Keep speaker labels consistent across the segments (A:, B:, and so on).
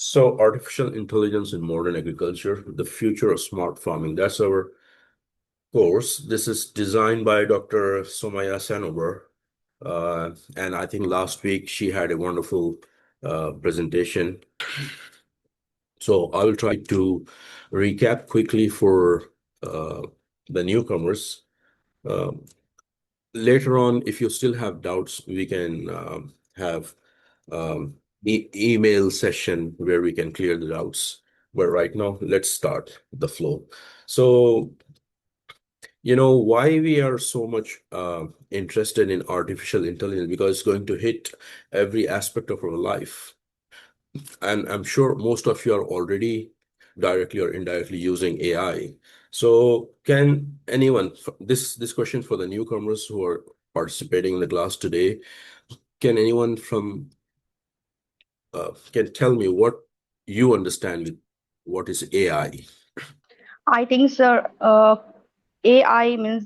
A: So, artificial intelligence in modern agriculture, the future of smart farming. That's our course. This is designed by Dr. Somaya Sanobar. And I think last week she had a wonderful presentation. So, I will try to recap quickly for uh, the newcomers. Um, Later on, if you still have doubts, we can have email session where we can clear the doubts. But right now, let's start the flow. So, why we are so much interested in artificial intelligence, because it's going to hit every aspect of our life. And I'm sure most of you are already directly or indirectly using AI. So can anyone, this question for the newcomers who are participating in the class today, can anyone from can tell me what you understand with what is AI?
B: I think, sir, AI means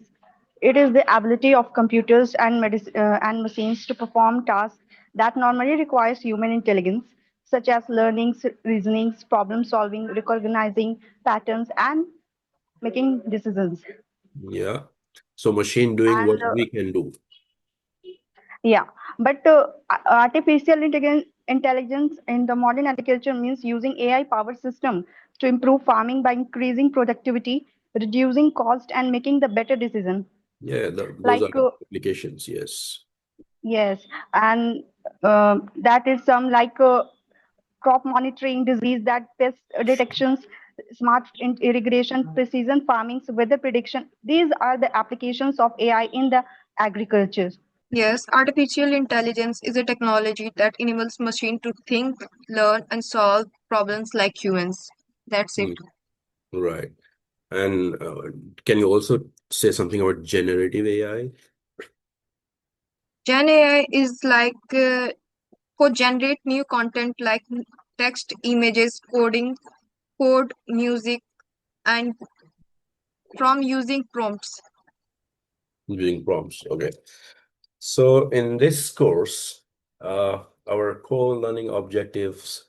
B: it is the ability of computers and and machines to perform tasks that normally requires human intelligence, such as learning, reasoning, problem solving, recognizing patterns, and making decisions.
A: Yeah. So machine doing what
B: And
A: we can do.
B: yeah, but artificial intelligence in the modern agriculture means using AI powered system to improve farming by increasing productivity, reducing cost, and making the better decision.
A: Yeah, those are
B: Like
A: the applications. Yes.
B: yes, and that is some like crop monitoring, disease that pest detections, smart irrigation, precision farming, weather prediction. These are the applications of AI in the agriculture.
C: Yes, artificial intelligence is a technology that enables machine to think, learn, and solve problems like humans. That's it.
A: Mm, right. And can you also say something about generative AI?
C: Gen AI is like for generate new content like text, images, code, music, and from using prompts.
A: Using prompts. Okay. So in this course, uh, our core learning objectives,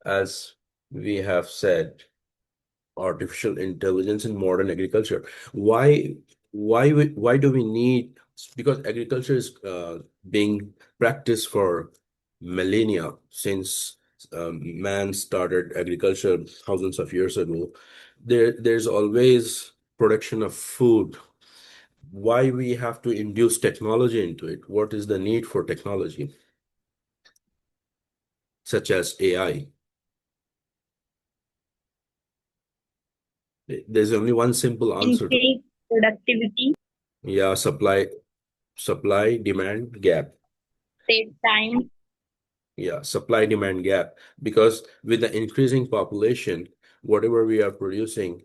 A: as we have said, artificial intelligence in modern agriculture. Why, why do we need? Because agriculture is being practiced for millennia since man started agriculture thousands of years ago. There's always production of food. Why we have to induce technology into it? What is the need for technology, such as AI? There's only one simple answer to.
B: Increase productivity,
A: Yeah, supply demand gap.
B: save time.
A: Yeah, supply demand gap. Because with the increasing population, whatever we are producing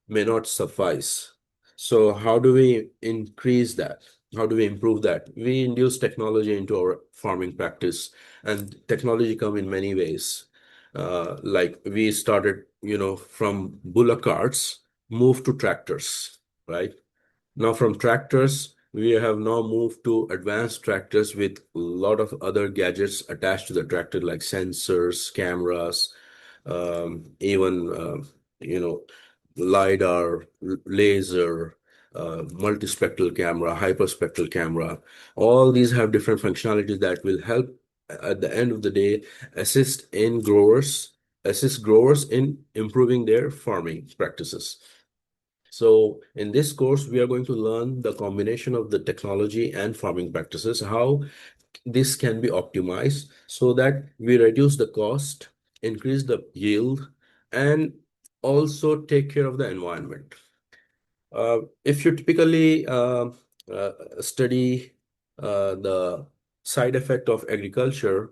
A: may not suffice. So how do we increase that? How do we improve that? We induce technology into our farming practice, and technology come in many ways. Like we started, from bullock carts, moved to tractors, right? Now from tractors, we have now moved to advanced tractors with a lot of other gadgets attached to the tractor, like sensors, cameras, even LiDAR, laser, multispectral camera, hyperspectral camera. All these have different functionalities that will help at the end of the day assist growers in improving their farming practices. So in this course, we are going to learn the combination of the technology and farming practices, how this can be optimized so that we reduce the cost, increase the yield, and also take care of the environment. If you typically study the side effect of agriculture,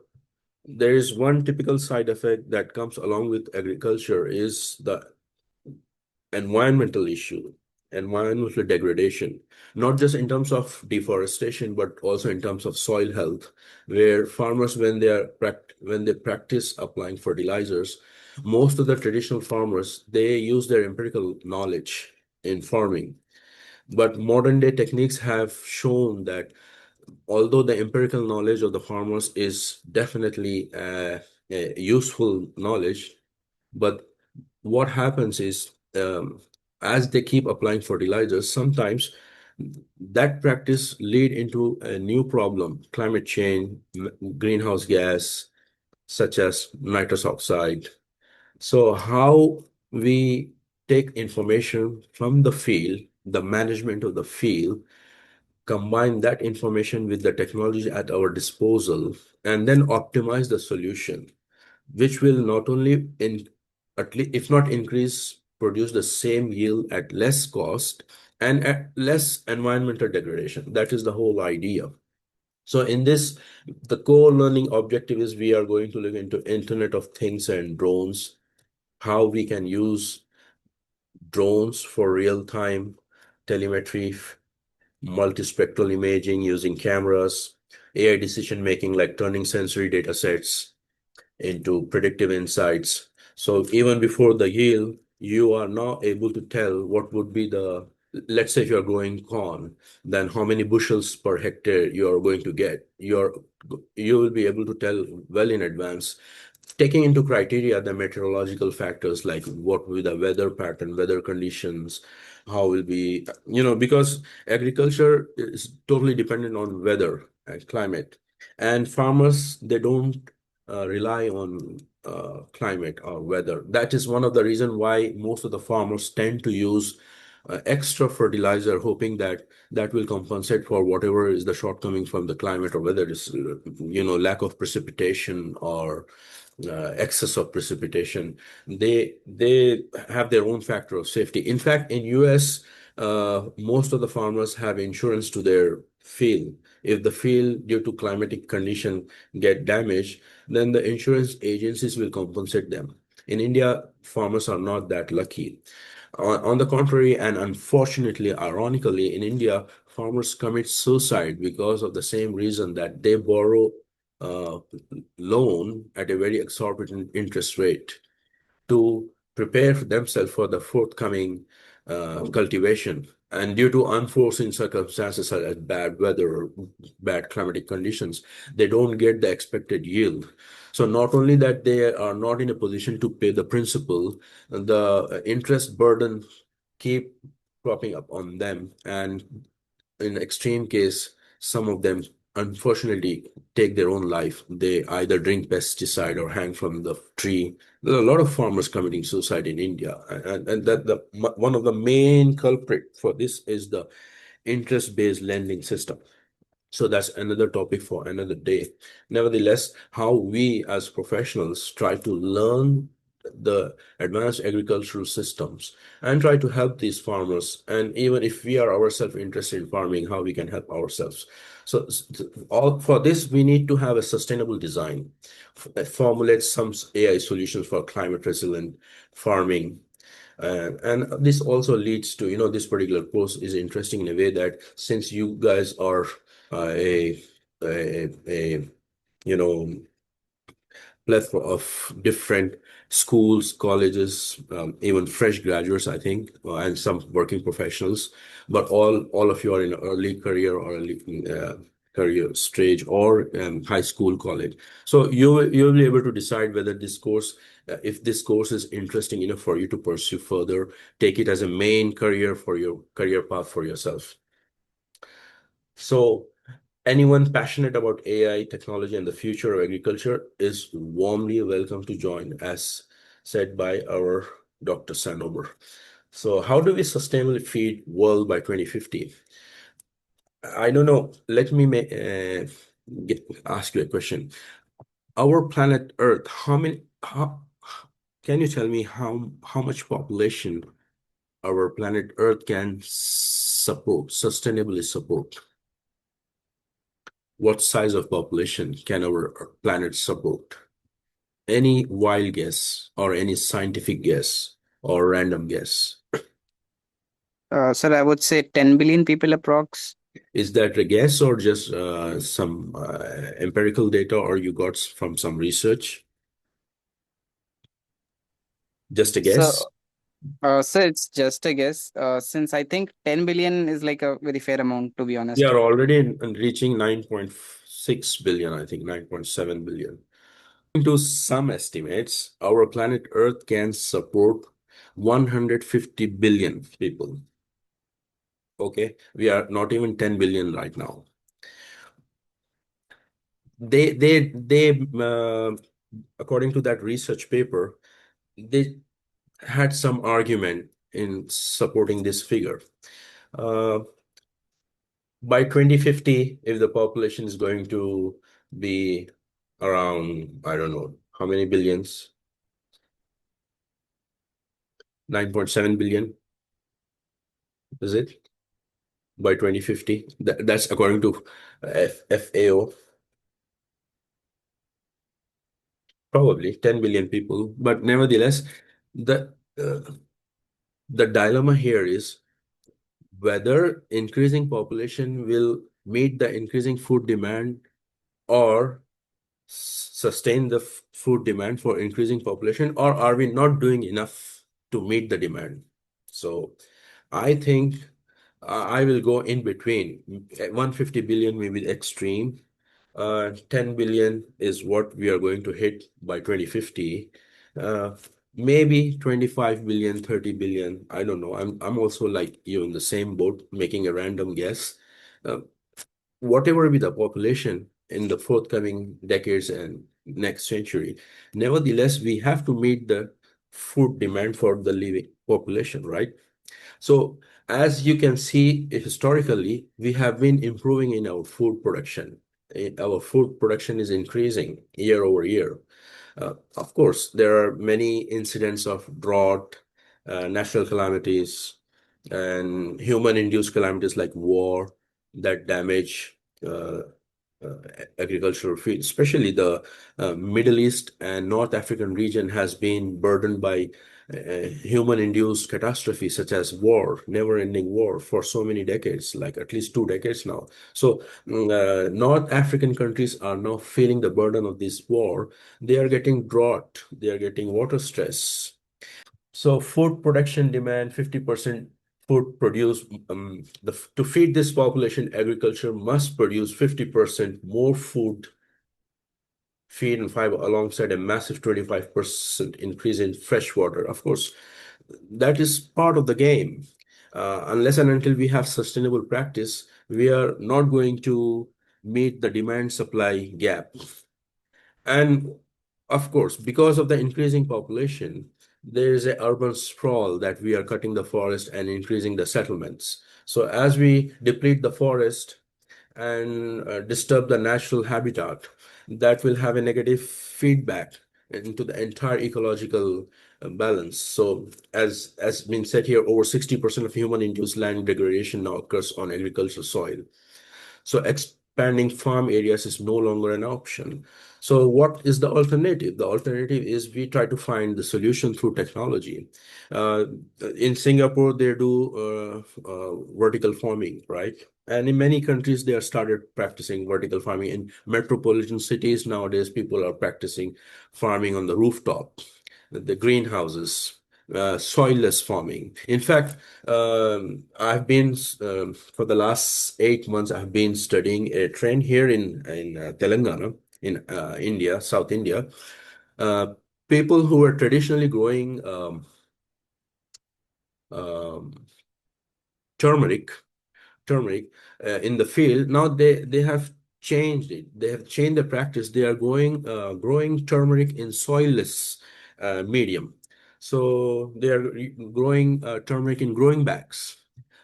A: there is one typical side effect that comes along with agriculture is the environmental issue, environmental degradation, not just in terms of deforestation, but also in terms of soil health, where farmers, when they practice applying fertilizers, most of the traditional farmers, they use their empirical knowledge in farming. But modern day techniques have shown that although the empirical knowledge of the farmers is definitely useful knowledge. But what happens is, as they keep applying fertilizers, sometimes that practice lead into a new problem, climate change, greenhouse gas, such as nitrous oxide. So how we take information from the field, the management of the field, combine that information with the technology at our disposal, and then optimize the solution, which will not only at least, if not increase, produce the same yield at less cost and at less environmental degradation. That is the whole idea. So in this, the core learning objective is we are going to look into Internet of Things and drones, how we can use drones for real-time telemetry, multispectral imaging using cameras, AI decision making like turning sensory data sets into predictive insights. So even before the yield, you are now able to tell what would be the, let's say if you're growing corn, then how many bushels per hectare you are going to get. You will be able to tell well in advance, taking into criteria the meteorological factors like what will be the weather pattern, weather conditions, how will be, because agriculture is totally dependent on weather and climate. And farmers, they don't rely on climate or weather. That is one of the reasons why most of the farmers tend to use extra fertilizer, hoping that that will compensate for whatever is the shortcoming from the climate, or whether it's lack of precipitation or excess of precipitation. They have their own factor of safety. In fact, in US, most of the farmers have insurance to their field. If the field, due to climatic condition, get damaged, then the insurance agencies will compensate them. In India, farmers are not that lucky. On the contrary, and unfortunately, ironically, in India, farmers commit suicide because of the same reason, that they borrow uh, loan at a very exorbitant interest rate to prepare themselves for the forthcoming cultivation. And due to unforeseen circumstances such as bad weather or bad climatic conditions, they don't get the expected yield. So not only that they are not in a position to pay the principal, the interest burden keep cropping up on them. And in extreme case, some of them unfortunately take their own life. They either drink pesticide or hang from the tree. There are a lot of farmers committing suicide in India, and that the one of the main culprit for this is the interest-based lending system. So that's another topic for another day. Nevertheless, how we as professionals try to learn the advanced agricultural systems and try to help these farmers. And even if we are ourselves interested in farming, how we can help ourselves. So all for this, we need to have a sustainable design, formulate some AI solutions for climate resilient farming. And this also leads to, this particular course is interesting in a way that since you guys are a you know plethora of different schools, colleges, even fresh graduates, I think, and some working professionals, but all of you are in early career or early career stage, or high school, college. So you'll be able to decide whether this course, if this course is interesting enough for you to pursue further, take it as a main career for your career path for yourself. So anyone passionate about AI, technology, and the future of agriculture is warmly welcome to join, as said by our Dr. Sanober. So how do we sustainably feed world by 2050? I don't know. Let me ask you a question. Our planet Earth, can you tell me how much population our planet Earth can support, sustainably support? What size of population can our planet support? Any wild guess or any scientific guess or random guess?
D: Sir, I would say 10 billion people approx.
A: Is that a guess or just some empirical data, or you got from some research? Just a guess?
D: So, sir, it's just a guess. Since I think 10 billion is like a very fair amount, to be
A: We
D: honest.
A: are already reaching 9.6 billion, I think 9.7 billion. to some estimates, our planet Earth can support 150 billion people. Okay, we are not even 10 billion right now. They according to that research paper, they had some argument in supporting this figure. By 2050, if the population is going to be around, I don't know, how many billions? 9.7 billion, is it? By 2050. That's according to FAO. Probably 10 billion people. But nevertheless, the dilemma here is whether increasing population will meet the increasing food demand or sustain the food demand for increasing population, or are we not doing enough to meet the demand? So I think I will go in between. 150 billion may be extreme. 10 billion is what we are going to hit by 2050. Maybe 25 billion, 30 billion. I don't know. I'm also like you in the same boat, making a random guess. Uh, Whatever be the population in the forthcoming decades and next century, nevertheless, we have to meet the food demand for the living population, right? So, as you can see, historically, we have been improving in our food production. Our food production is increasing year over year. Of course, there are many incidents of drought, natural calamities, and human-induced calamities like war that damage uh, uh, agricultural fields. Especially the Middle East and North African region has been burdened by human-induced catastrophes such as war, never-ending war for so many decades, like at least 2 decades now. So North African countries are now feeling the burden of this war. They are getting drought, they are getting water stress. So food production demand, 50% food produced. To feed this population, agriculture must produce 50% more food, feed and fiber, alongside a massive 25% increase in fresh water. Of course, that is part of the game. Unless and until we have sustainable practice, we are not going to meet the demand supply gap. And of course, because of the increasing population, there is a urban sprawl that we are cutting the forest and increasing the settlements. So as we deplete the forest and disturb the natural habitat, that will have a negative feedback into the entire ecological balance. So as been said here, over 60% of human-induced land degradation now occurs on agricultural soil. So expanding farm areas is no longer an option. So what is the alternative? The alternative is we try to find the solution through technology. Uh, in Singapore, they do vertical farming, right? And in many countries, they have started practicing vertical farming. In metropolitan cities nowadays, people are practicing farming on the rooftop, the greenhouses, soilless farming. In fact, I've been for the last 8 months, I've been studying a trend here in Telangana, in India, South India. Uh, People who were traditionally growing um, turmeric in the field. Now they have changed it. They have changed the practice. They are growing turmeric in soilless medium. So they are growing turmeric in growing bags.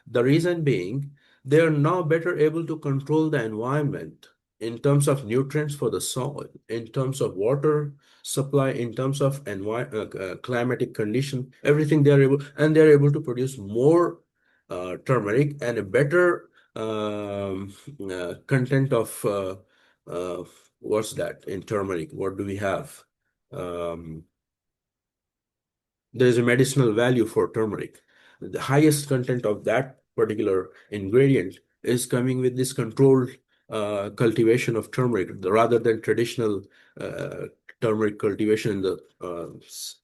A: The reason being, they are now better able to control the environment in terms of nutrients for the soil, in terms of water supply, in terms of climatic condition, everything they are able, and they are able to produce more turmeric and a better content of what's that in turmeric? What do we have? Um, there's a medicinal value for turmeric. The highest content of that particular ingredient is coming with this controlled cultivation of turmeric rather than traditional uh, turmeric cultivation in the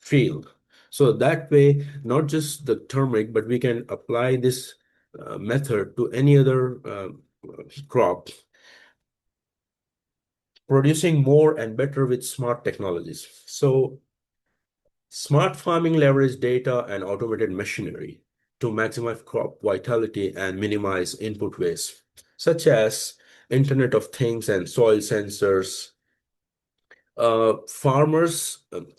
A: field. So that way, not just the turmeric, but we can apply this method to any other crop. producing more and better with smart technologies. So smart farming leverage data and automated machinery to maximize crop vitality and minimize input waste, such as Internet of Things and soil sensors.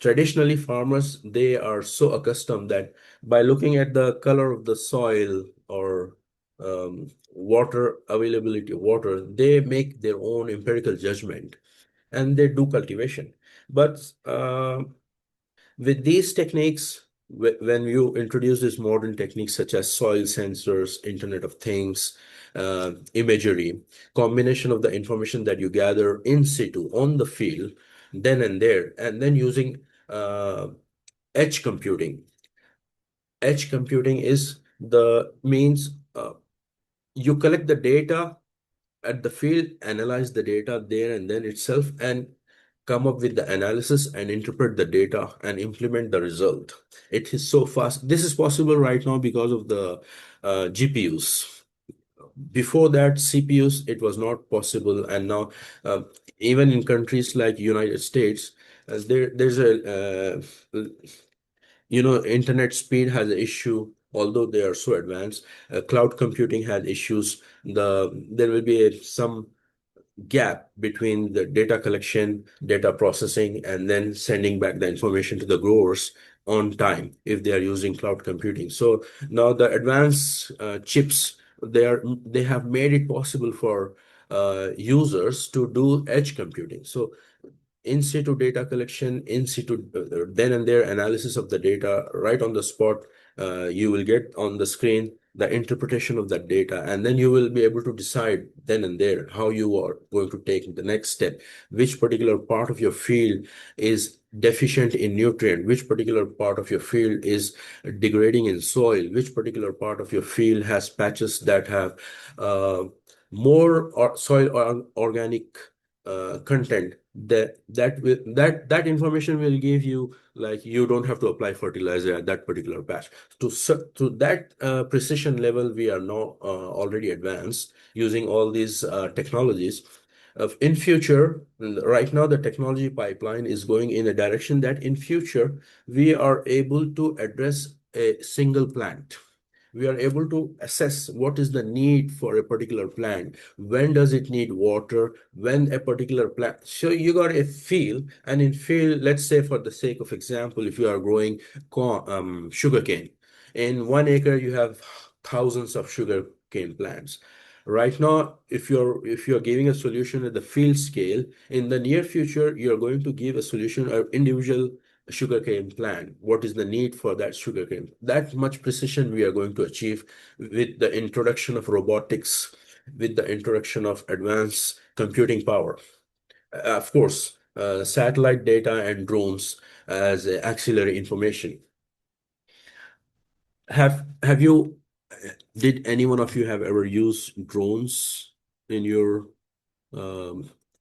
A: Traditionally farmers, they are so accustomed that by looking at the color of the soil or water availability of water, they make their own empirical judgment and they do cultivation. But with these techniques, when you introduce these modern techniques such as soil sensors, Internet of Things, imagery, combination of the information that you gather in situ on the field, then and there, and then using edge computing. Edge computing is the means you collect the data at the field, analyze the data there and then itself, and come up with the analysis and interpret the data and implement the result. It is so fast. This is possible right now because of the GPUs. Before that, CPUs, it was not possible. And now, even in countries like United States, there's a internet speed has an issue, although they are so advanced. Cloud computing has issues. There will be some gap between the data collection, data processing, and then sending back the information to the growers on time if they are using cloud computing. So now the advanced chips, they have made it possible for users to do edge computing. So in situ data collection, in situ then and there analysis of the data right on the spot. You will get on the screen the interpretation of that data, and then you will be able to decide then and there how you are going to take the next step, which particular part of your field is deficient in nutrient, which particular part of your field is degrading in soil, which particular part of your field has patches that have more soil or organic content. That information will give you, like, you don't have to apply fertilizer at that particular patch. To that precision level, we are now already advanced using all these technologies. In future, right now the technology pipeline is going in a direction that in future we are able to address a single plant. We are able to assess what is the need for a particular plant, when does it need water, when a particular plant. So you got a field, and in field, let's say for the sake of example, if you are growing sugarcane, in 1 acre you have thousands of sugarcane plants. Right now, if you're giving a solution at the field scale, in the near future you're going to give a solution of individual sugarcane plant, what is the need for that sugarcane. That much precision we are going to achieve with the introduction of robotics, with the introduction of advanced computing power. Of course, satellite data and drones as auxiliary information. Have you, did any one of you have ever used drones in your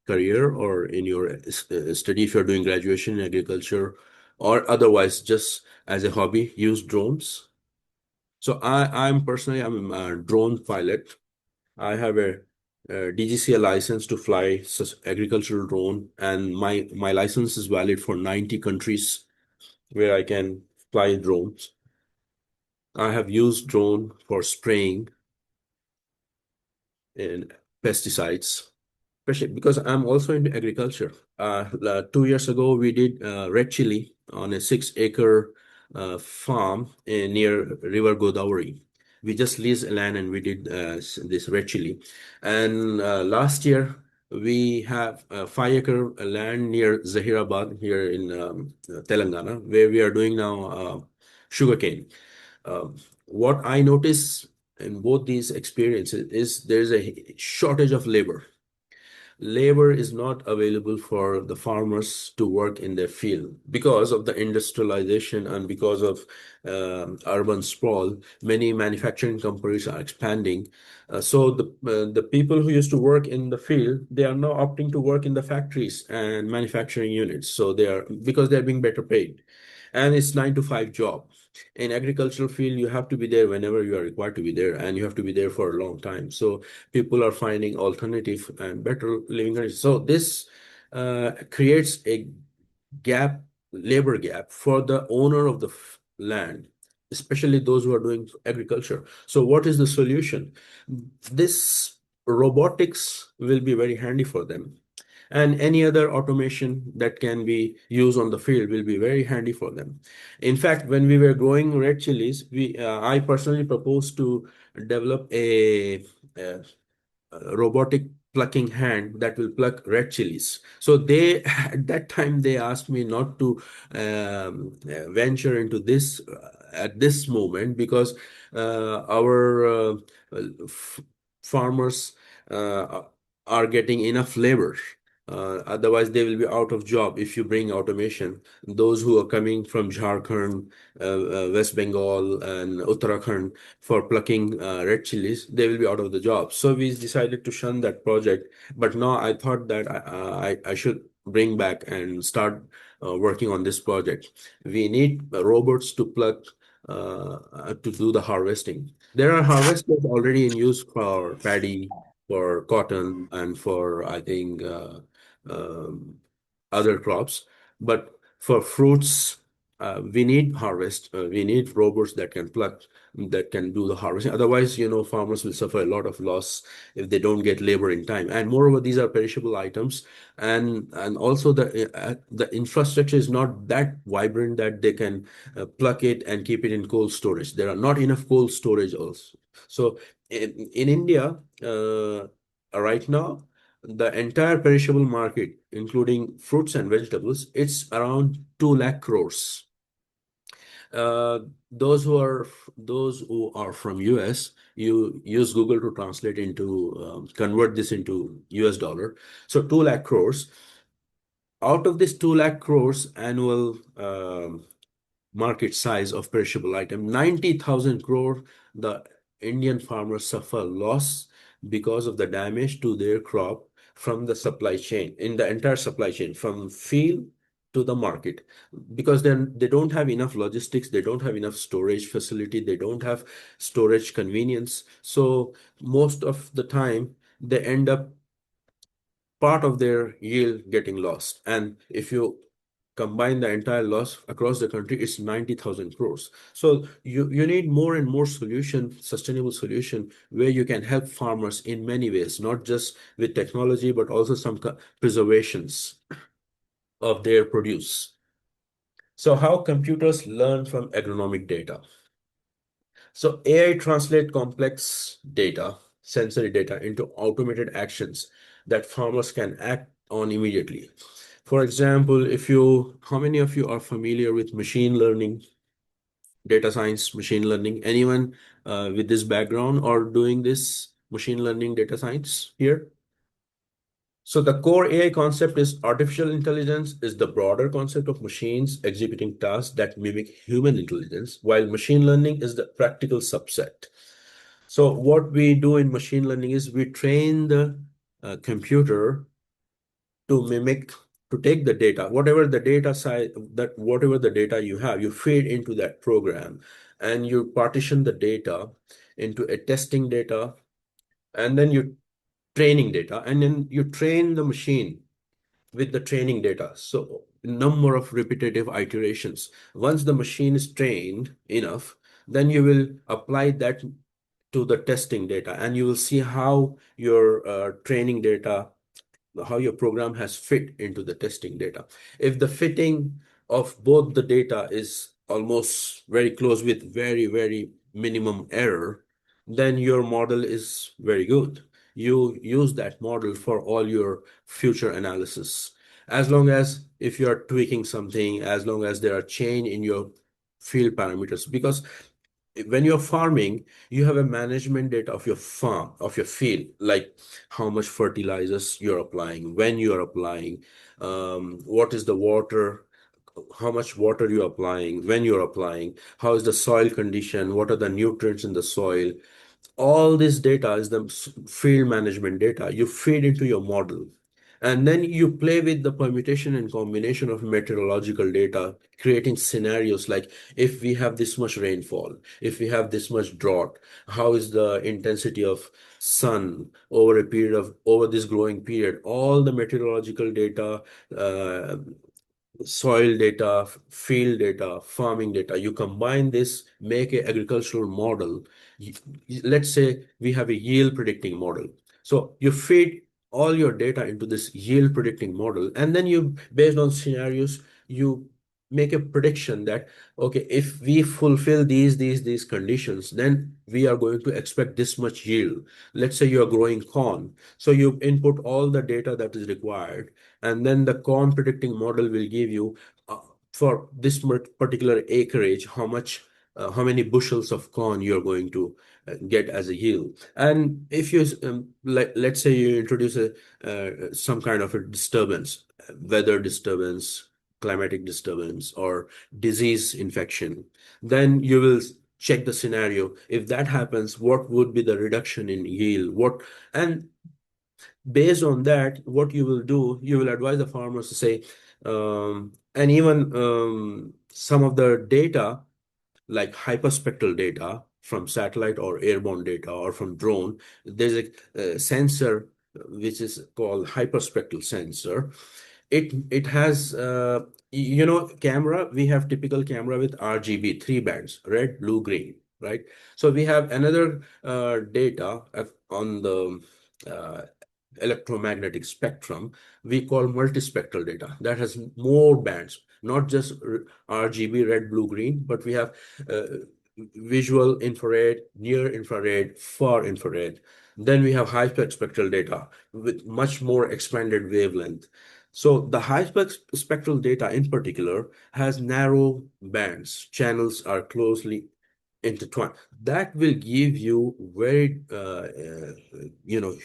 A: career or in your study, if you're doing graduation in agriculture, or otherwise just as a hobby, use drones? So I'm personally, I'm a drone pilot. I have a DGCA license to fly agricultural drone, and my license is valid for 90 countries where I can fly drones. I have used drone for spraying in pesticides, especially because I'm also into agriculture. 2 years ago, we did red chili on a 6 acre farm near River Godavari. We just leased land and we did this red chili. And last year, we have 5 acre land near Zahirabad here in Telangana, where we are doing now sugarcane. What I notice in both these experiences is there's a shortage of labor. Labor is not available for the farmers to work in their field because of the industrialization and because of urban sprawl. Many manufacturing companies are expanding. So the people who used to work in the field, they are now opting to work in the factories and manufacturing units. So because they're being better paid. And it's 9 to 5 job. In agricultural field, you have to be there whenever you are required to be there, and you have to be there for a long time. So people are finding alternative and better living conditions. So this creates a gap, labor gap for the owner of the land, especially those who are doing agriculture. So what is the solution? This robotics will be very handy for them. And any other automation that can be used on the field will be very handy for them. In fact, when we were growing red chilies, I personally proposed to develop a robotic plucking hand that will pluck red chilies. So they at that time they asked me not to venture into this at this moment, because our farmers uh, are getting enough labor. Otherwise, they will be out of job if you bring automation. Those who are coming from Jharkhand, West Bengal, and Uttarakhand for plucking red chilies, they will be out of the job. So we decided to shun that project. But now I thought that I should bring back and start working on this project. We need robots to pluck, to do the harvesting. There are harvesters already in use for paddy, for cotton, and for, I think, um, other crops. But for fruits, we need robots that can pluck, that can do the harvesting. Otherwise, farmers will suffer a lot of loss if they don't get labor in time. And moreover, these are perishable items, and also the infrastructure is not that vibrant that they can pluck it and keep it in cold storage. There are not enough cold storage also. So in India, right now, the entire perishable market, including fruits and vegetables, it's around 2 lakh crores. Uh, those who are from US, you use Google to translate into convert this into US dollar. So 2 lakh crores. Out of this 2 lakh crores annual market size of perishable item, 90,000 crore, the Indian farmers suffer loss because of the damage to their crop from the supply chain, in the entire supply chain, from field to the market, because then they don't have enough logistics, they don't have enough storage facility, they don't have storage convenience. So most of the time they end up part of their yield getting lost. And if you combine the entire loss across the country, it's 90,000 crores. So you need more and more sustainable solution, where you can help farmers in many ways, not just with technology, but also some preservations of their produce. So how computers learn from agronomic data? So AI translate complex data, sensory data, into automated actions that farmers can act on immediately. For example, how many of you are familiar with machine learning, data science, machine learning? Anyone with this background or doing this machine learning, data science here? So the core AI concept is artificial intelligence is the broader concept of machines executing tasks that mimic human intelligence, while machine learning is the practical subset. So what we do in machine learning is we train the computer to mimic, to take the data, whatever the data you have, you feed into that program, and you partition the data into a testing data, and then you training data, and then you train the machine with the training data. So number of repetitive iterations. Once the machine is trained enough, then you will apply that to the testing data, and you will see how your training data, how your program has fit into the testing data. If the fitting of both the data is almost very close with very, very minimum error, then your model is very good. You use that model for all your future analysis. As long as if you are tweaking something, as long as there are change in your field parameters, because when you're farming, you have a management data of your farm, of your field, like how much fertilizers you're applying, when you're applying, what is the water, how much water you're applying, when you're applying, how is the soil condition, what are the nutrients in the soil. All this data is the field management data you feed into your model. And then you play with the permutation and combination of meteorological data, creating scenarios like if we have this much rainfall, if we have this much drought, how is the intensity of sun over a period of over this growing period? All the meteorological data, uh, soil data, field data, farming data. You combine this, make an agricultural model. Let's say we have a yield predicting model. So you feed all your data into this yield predicting model, and then you, based on scenarios, you make a prediction that, okay, if we fulfill these conditions, then we are going to expect this much yield. Let's say you are growing corn. So you input all the data that is required, and then the corn predicting model will give you for this particular acreage how many bushels of corn you're going to get as a yield. And if you let's say you introduce some kind of a disturbance, weather disturbance, climatic disturbance, or disease infection, then you will check the scenario. If that happens, what would be the reduction in yield? What and based on that, what you will do, you will advise the farmers to say, and even some of the data, like hyperspectral data from satellite or airborne data or from drone, there's a sensor which is called hyperspectral sensor. It has camera. We have typical camera with RGB, three bands, red, blue, green, right? So we have another data on the uh, electromagnetic spectrum we call multispectral data that has more bands, not just RGB, red, blue, green, but we have uh, visual, infrared, near infrared, far infrared. Then we have hyperspectral data with much more expanded wavelength. So the spectral data in particular has narrow bands. Channels are closely intertwined. That will give you very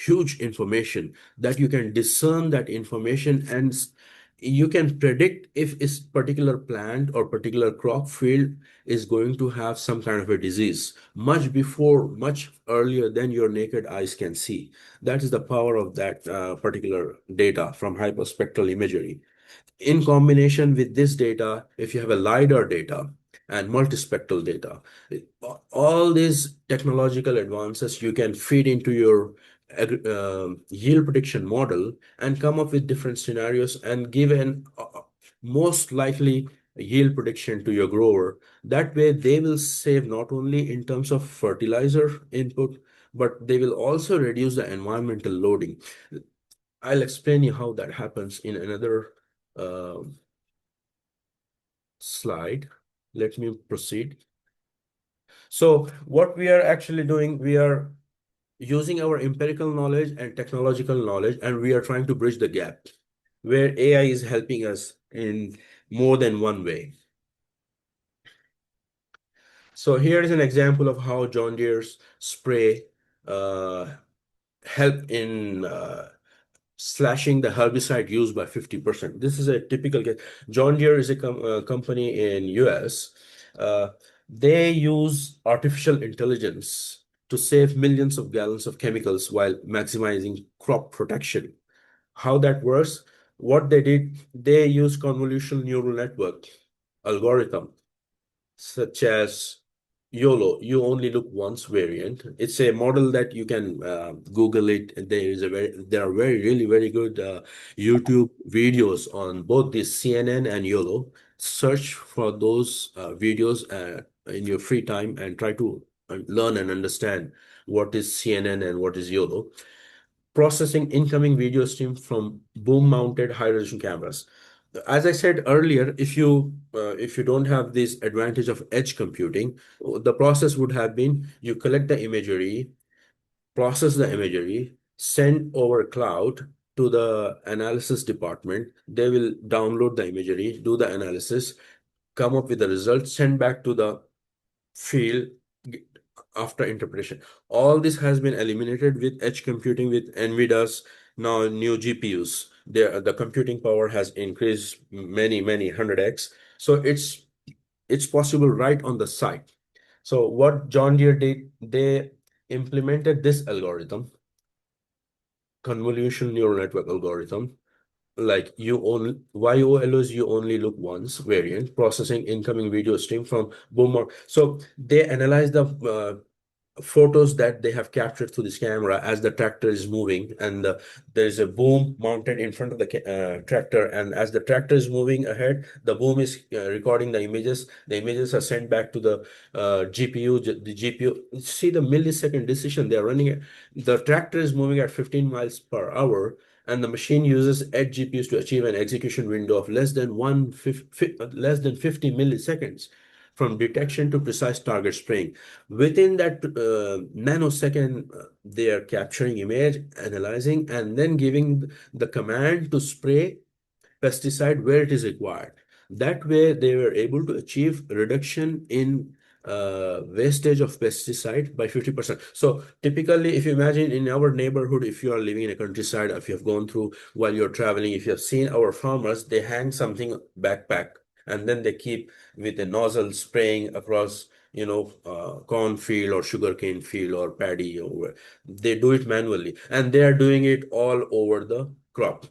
A: huge information that you can discern that information, and you can predict if this particular plant or particular crop field is going to have some kind of a disease much before, much earlier than your naked eyes can see. That is the power of that particular data from hyperspectral imagery. In combination with this data, if you have a LiDAR data and multispectral data, all these technological advances you can feed into your yield prediction model and come up with different scenarios and give an most likely yield prediction to your grower. That way, they will save not only in terms of fertilizer input, but they will also reduce the environmental loading. I'll explain you how that happens in another um slide. Let me proceed. So what we are actually doing, we are using our empirical knowledge and technological knowledge, and we are trying to bridge the gap where AI is helping us in more than one way. So here is an example of how John Deere's spray uh, help in slashing the herbicide use by 50%. This is a typical case. John Deere is a company in US. Uh, they use artificial intelligence to save millions of gallons of chemicals while maximizing crop protection. How that works? What they did, they use convolutional neural network algorithm such as YOLO, you only look once variant. It's a model that you can Google it. And there are really very good YouTube videos on both the CNN and YOLO. Search for those videos in your free time and try to learn and understand what is CNN and what is YOLO. Processing incoming video stream from boom mounted high resolution cameras. As I said earlier, if you don't have this advantage of edge computing, the process would have been you collect the imagery, process the imagery, send over cloud to the analysis department. They will download the imagery, do the analysis, come up with the results, send back to the field after interpretation. All this has been eliminated with edge computing with NVIDIA's now new GPUs. The computing power has increased many 100x. So it's possible right on the site. So what John Deere did, they implemented this algorithm, convolutional neural network algorithm, like YOLO is you only look once variant, processing incoming video stream from boomer. So they analyze the photos that they have captured through this camera as the tractor is moving, and there's a boom mounted in front of the tractor, and as the tractor is moving ahead, the boom is recording the images. The images are sent back to the GPU. The GPU, see the millisecond decision they are running it. The tractor is moving at 15 miles per hour, and the machine uses edge GPUs to achieve an execution window of less than 50 milliseconds from detection to precise target spraying. Within that nanosecond, they are capturing image, analyzing, and then giving the command to spray pesticide where it is required. That way, they were able to achieve reduction in wastage of pesticide by 50%. So typically, if you imagine in our neighborhood, if you are living in a countryside, if you have gone through while you're traveling, if you have seen our farmers, they hang something backpack and then they keep with a nozzle spraying across, cornfield or sugarcane field or paddy, or they do it manually, and they are doing it all over the crop.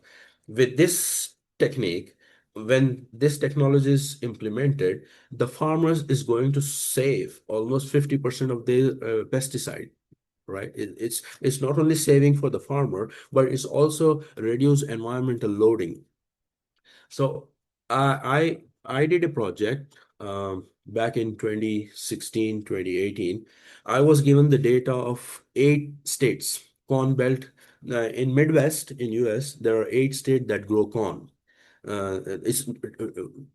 A: With this technique, when this technology is implemented, the farmers is going to save almost 50% of their pesticide, right? It's not only saving for the farmer, but it's also reduce environmental loading. So I did a project back in 2016, 2018. I was given the data of 8 states, corn belt. In Midwest in US, there are 8 states that grow corn. It's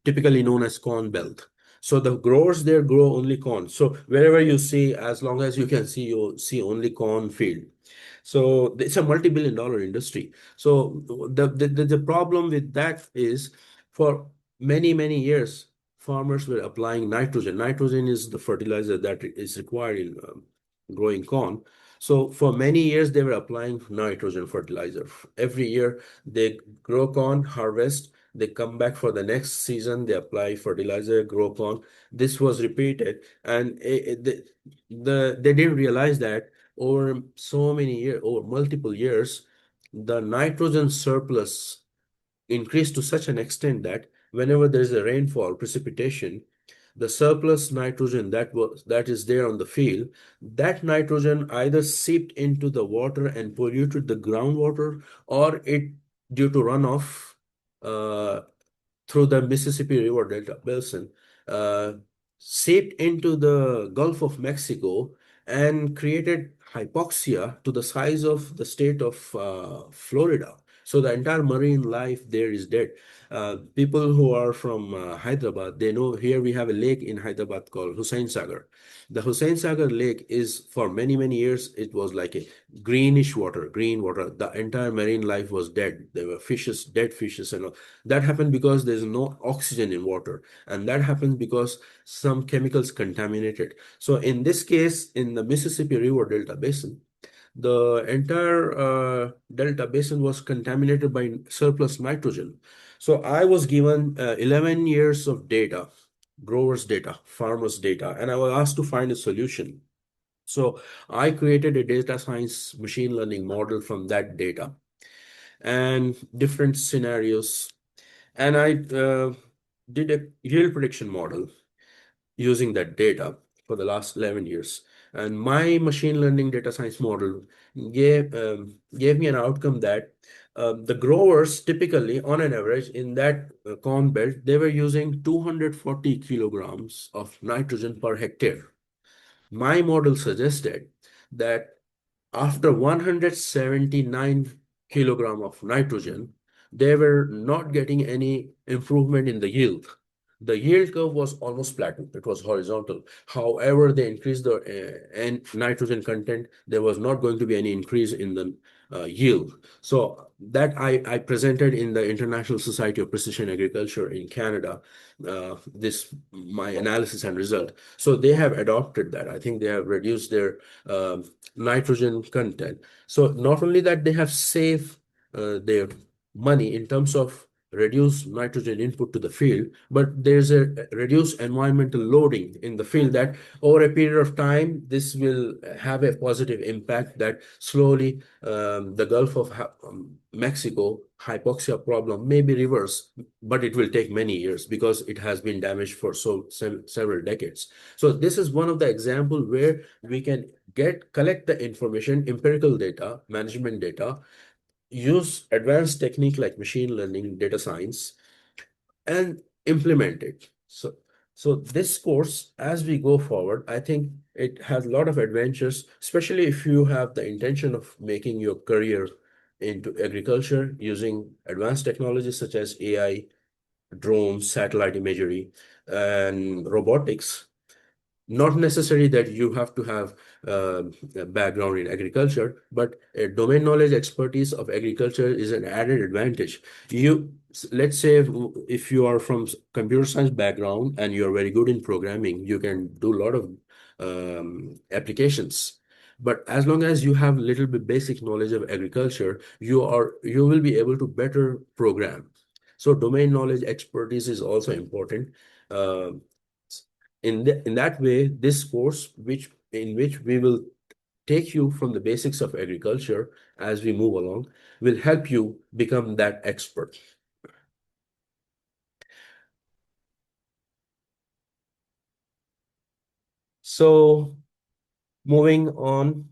A: typically known as corn belt. So the growers there grow only corn. So wherever you see, as long as you can see, you see only corn field. So it's a multi-billion-dollar industry. So the problem with that is, for many years, farmers were applying nitrogen. Nitrogen is the fertilizer that is required in growing corn. So for many years, they were applying nitrogen fertilizer. Every year, they grow corn, harvest, they come back for the next season, they apply fertilizer, grow corn. This was repeated, and they didn't realize that over so many years, over multiple years, the nitrogen surplus increased to such an extent that whenever there's a rainfall, precipitation, the surplus nitrogen that is there on the field, that nitrogen either seeped into the water and polluted the groundwater, or it, due to runoff uh, through the Mississippi River Delta Basin, uh, seeped into the Gulf of Mexico and created hypoxia to the size of the state of Florida. So the entire marine life there is dead. People who are from Hyderabad, they know here we have a lake in Hyderabad called Hussain Sagar. The Hussain Sagar lake is, for many years, it was like a greenish water, green water. The entire marine life was dead. There were fishes, dead fishes, and all. That happened because there's no oxygen in water, and that happens because some chemicals contaminated. So in this case, in the Mississippi River Delta Basin, the entire delta basin was contaminated by surplus nitrogen. So I was given 11 years of data, growers data, farmers data, and I was asked to find a solution. So I created a data science machine learning model from that data and different scenarios. And I did a yield prediction model using that data for the last 11 years. And my machine learning data science model gave me an outcome that the growers typically, on an average, in that corn belt, they were using 240 kilograms of nitrogen per hectare. My model suggested that after 179 kilogram of nitrogen, they were not getting any improvement in the yield. The yield curve was almost plateau. It was horizontal. However, they increased the nitrogen content. There was not going to be any increase in the yield. So that I presented in the International Society of Precision Agriculture in Canada, this my analysis and result. So they have adopted that. I think they have reduced their nitrogen content. So not only that, they have saved their money in terms of reduce nitrogen input to the field, but there's a reduced environmental loading in the field that over a period of time, this will have a positive impact that slowly the Gulf of Mexico hypoxia problem may be reversed, but it will take many years because it has been damaged for several decades. So this is one of the example where we can collect the information, empirical data, management data, use advanced technique like machine learning, data science, and implement it. So this course, as we go forward, I think it has a lot of adventures, especially if you have the intention of making your career into agriculture using advanced technologies such as AI, drones, satellite imagery, and robotics. Not necessary that you have to have a background in agriculture, but a domain knowledge expertise of agriculture is an added advantage. Let's say if you are from computer science background and you're very good in programming, you can do a lot of applications. But as long as you have little bit basic knowledge of agriculture, you will be able to better program. So domain knowledge expertise is also important. Um in that way, this course, in which we will take you from the basics of agriculture as we move along, will help you become that expert. So moving on,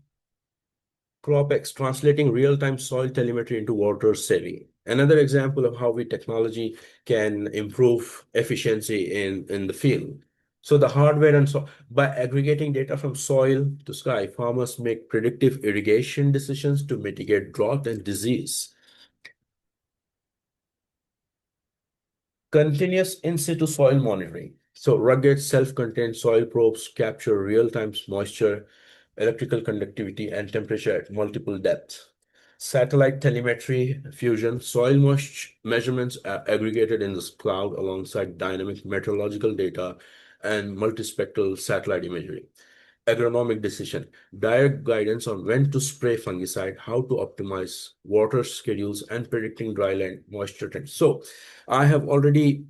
A: CropX, translating real-time soil telemetry into water saving. Another example of how technology can improve efficiency in the field. So the hardware and by aggregating data from soil to sky, farmers make predictive irrigation decisions to mitigate drought and disease. Continuous in situ soil monitoring. So rugged self-contained soil probes capture real-time moisture, electrical conductivity, and temperature at multiple depths. Satellite telemetry fusion, soil moisture measurements are aggregated in the cloud alongside dynamic meteorological data and multispectral satellite imagery. Agronomic decision, direct guidance on when to spray fungicide, how to optimize water schedules, and predicting dryland moisture trends. So I have already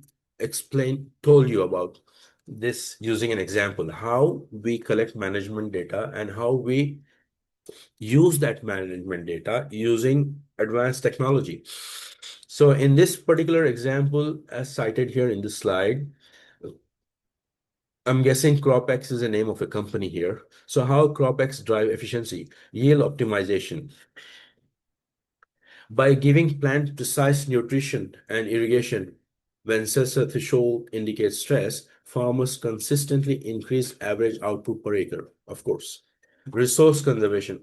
A: told you about this using an example, how we collect management data and how we use that management data using advanced technology. So in this particular example, as cited here in the slide, I'm guessing CropX is the name of a company here. So how CropX drive efficiency? Yield optimization. By giving plant precise nutrition and irrigation when sensor threshold indicates stress, farmers consistently increase average output per acre, of course. Resource conservation.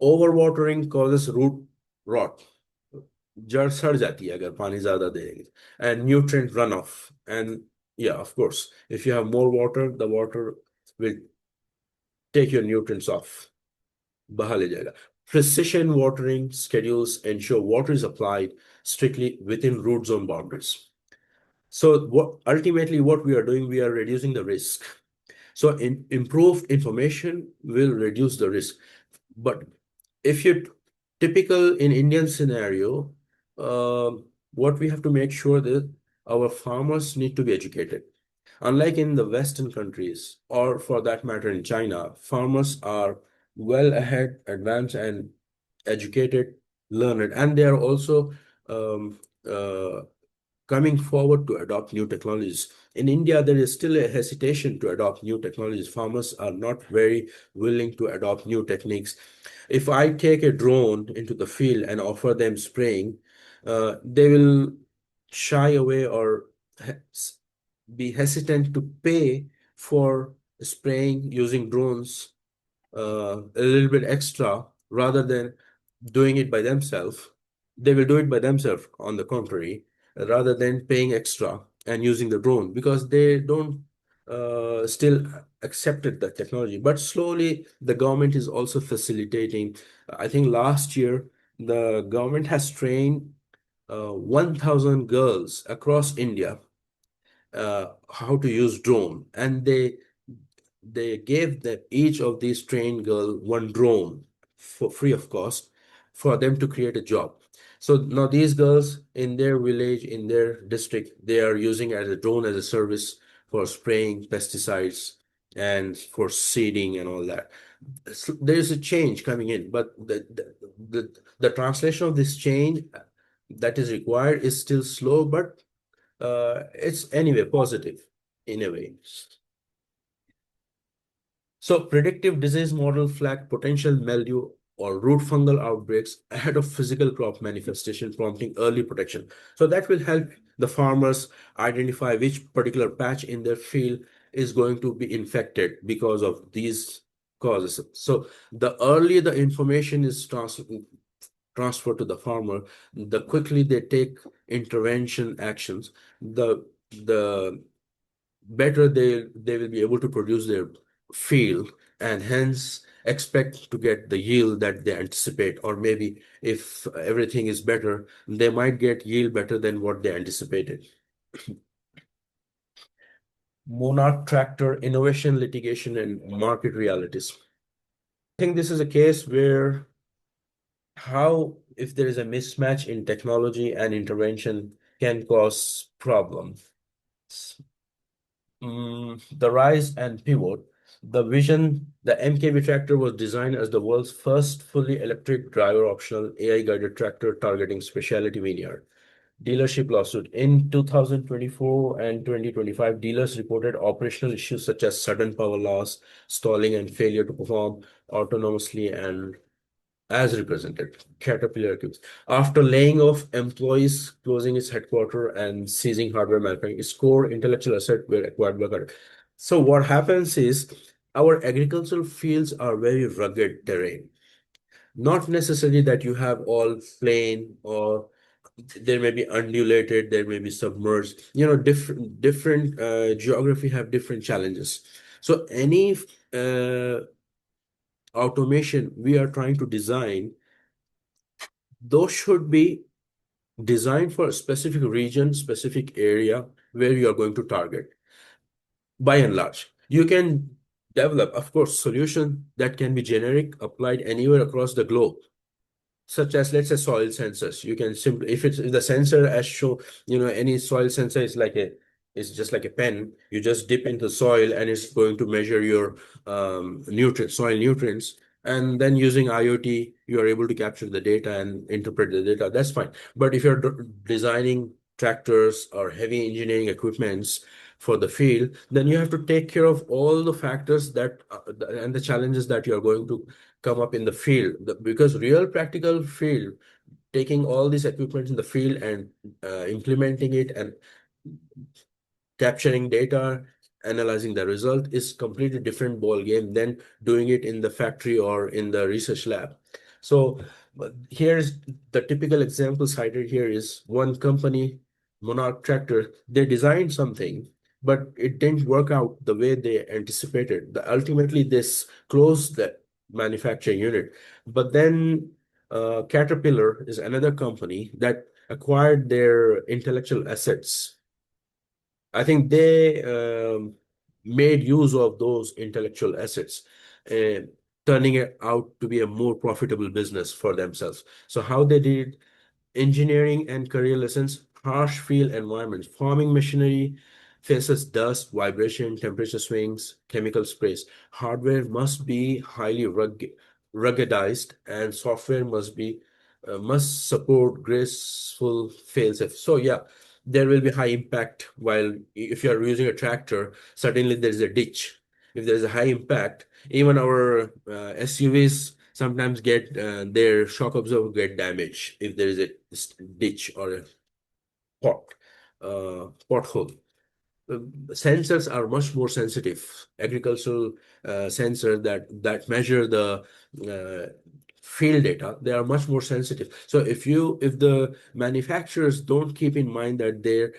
A: Overwatering causes root rot. जड़ सड़ जाती है अगर पानी ज्यादा देंगे. And nutrient runoff. And yeah, of course, if you have more water, the water will take your nutrients off. बहा ले जाएगा. Precision watering schedules ensure water is applied strictly within root zone boundaries. So ultimately what we are doing, we are reducing the risk. So improved information will reduce the risk. But if you typical in Indian scenario, what we have to make sure that our farmers need to be educated. Unlike in the Western countries, or for that matter in China, farmers are well ahead, advanced, and educated, learned, and they are also um, uh, coming forward to adopt new technologies. In India, there is still a hesitation to adopt new technologies. Farmers are not very willing to adopt new techniques. If I take a drone into the field and offer them spraying, they will shy away or be hesitant to pay for spraying using drones a little bit extra rather than doing it by themselves. They will do it by themselves, on the contrary, rather than paying extra and using the drone because they don't still accepted the technology. But slowly, the government is also facilitating. I think last year, the government has trained 1,000 girls across India how to use drone, and they gave each of these trained girl one drone for free of cost for them to create a job. So now these girls in their village, in their district, they are using as a drone as a service for spraying pesticides and for seeding and all that. So there's a change coming in, but the translation of this change that is required is still slow, but it's anyway positive in a way. So predictive disease model flag potential mildew or root fungal outbreaks ahead of physical crop manifestation, prompting early protection. So that will help the farmers identify which particular patch in their field is going to be infected because of these causes. So the earlier the information is transferred to the farmer, the quickly they take intervention actions, the better they will be able to produce their field and hence expect to get the yield that they anticipate, or maybe if everything is better they might get yield better than what they anticipated. Monarch tractor innovation, litigation, and market realities. I think this is a case where how if there is a mismatch in technology and intervention can cause problems. The rise and pivot. The vision, the MKB tractor was designed as the world's first fully electric driver optional AI-guided tractor targeting specialty vineyard. Dealership lawsuit. In 2024 and 2025, dealers reported operational issues such as sudden power loss, stalling, and failure to perform autonomously and as represented. Caterpillar Cubes. After laying off employees, closing its headquarters, and seizing hardware manufacturing, its core intellectual assets were acquired by Qatar. So what happens is our agricultural fields are very rugged terrain. Not necessarily that you have all plain, or there may be undulated, there may be submerged. Different geography have different challenges. So any automation we are trying to design, those should be designed for a specific region, specific area where you are going to target. By and large, you can develop, of course, solution that can be generic, applied anywhere across the globe, such as, let's say, soil sensors. You can simply, if the sensor as show, any soil sensor is it's just like a pen. You just dip into soil and it's going to measure your soil nutrients. And then using IoT, you are able to capture the data and interpret the data. That's fine. But if you're designing tractors or heavy engineering equipments for the field, then you have to take care of all the factors that and the challenges that you're going to come up in the field. Because real practical field, taking all these equipment in the field and implementing it and capturing data, analyzing the result is completely different ball game than doing it in the factory or in the research lab. So here's the typical example cited here is one company, Monarch Tractor. They designed something, but it didn't work out the way they anticipated. Ultimately, this closed the manufacturing unit. But then Caterpillar is another company that acquired their intellectual assets. I think they made use of those intellectual assets, uh, turning it out to be a more profitable business for themselves. So how they did engineering and career lessons, harsh field environments, farming machinery faces dust, vibration, temperature swings, chemical sprays. Hardware must be highly ruggedized, and software must support graceful fail-safe. So yeah, there will be high impact. While if you are using a tractor, certainly there is a ditch. If there is a high impact, even our SUVs sometimes get their shock absorber get damaged if there is a ditch or a pot pothole. Sensors are much more sensitive. Agricultural sensors that measure the uh, field data, they are much more sensitive. So if the manufacturers don't keep in mind that their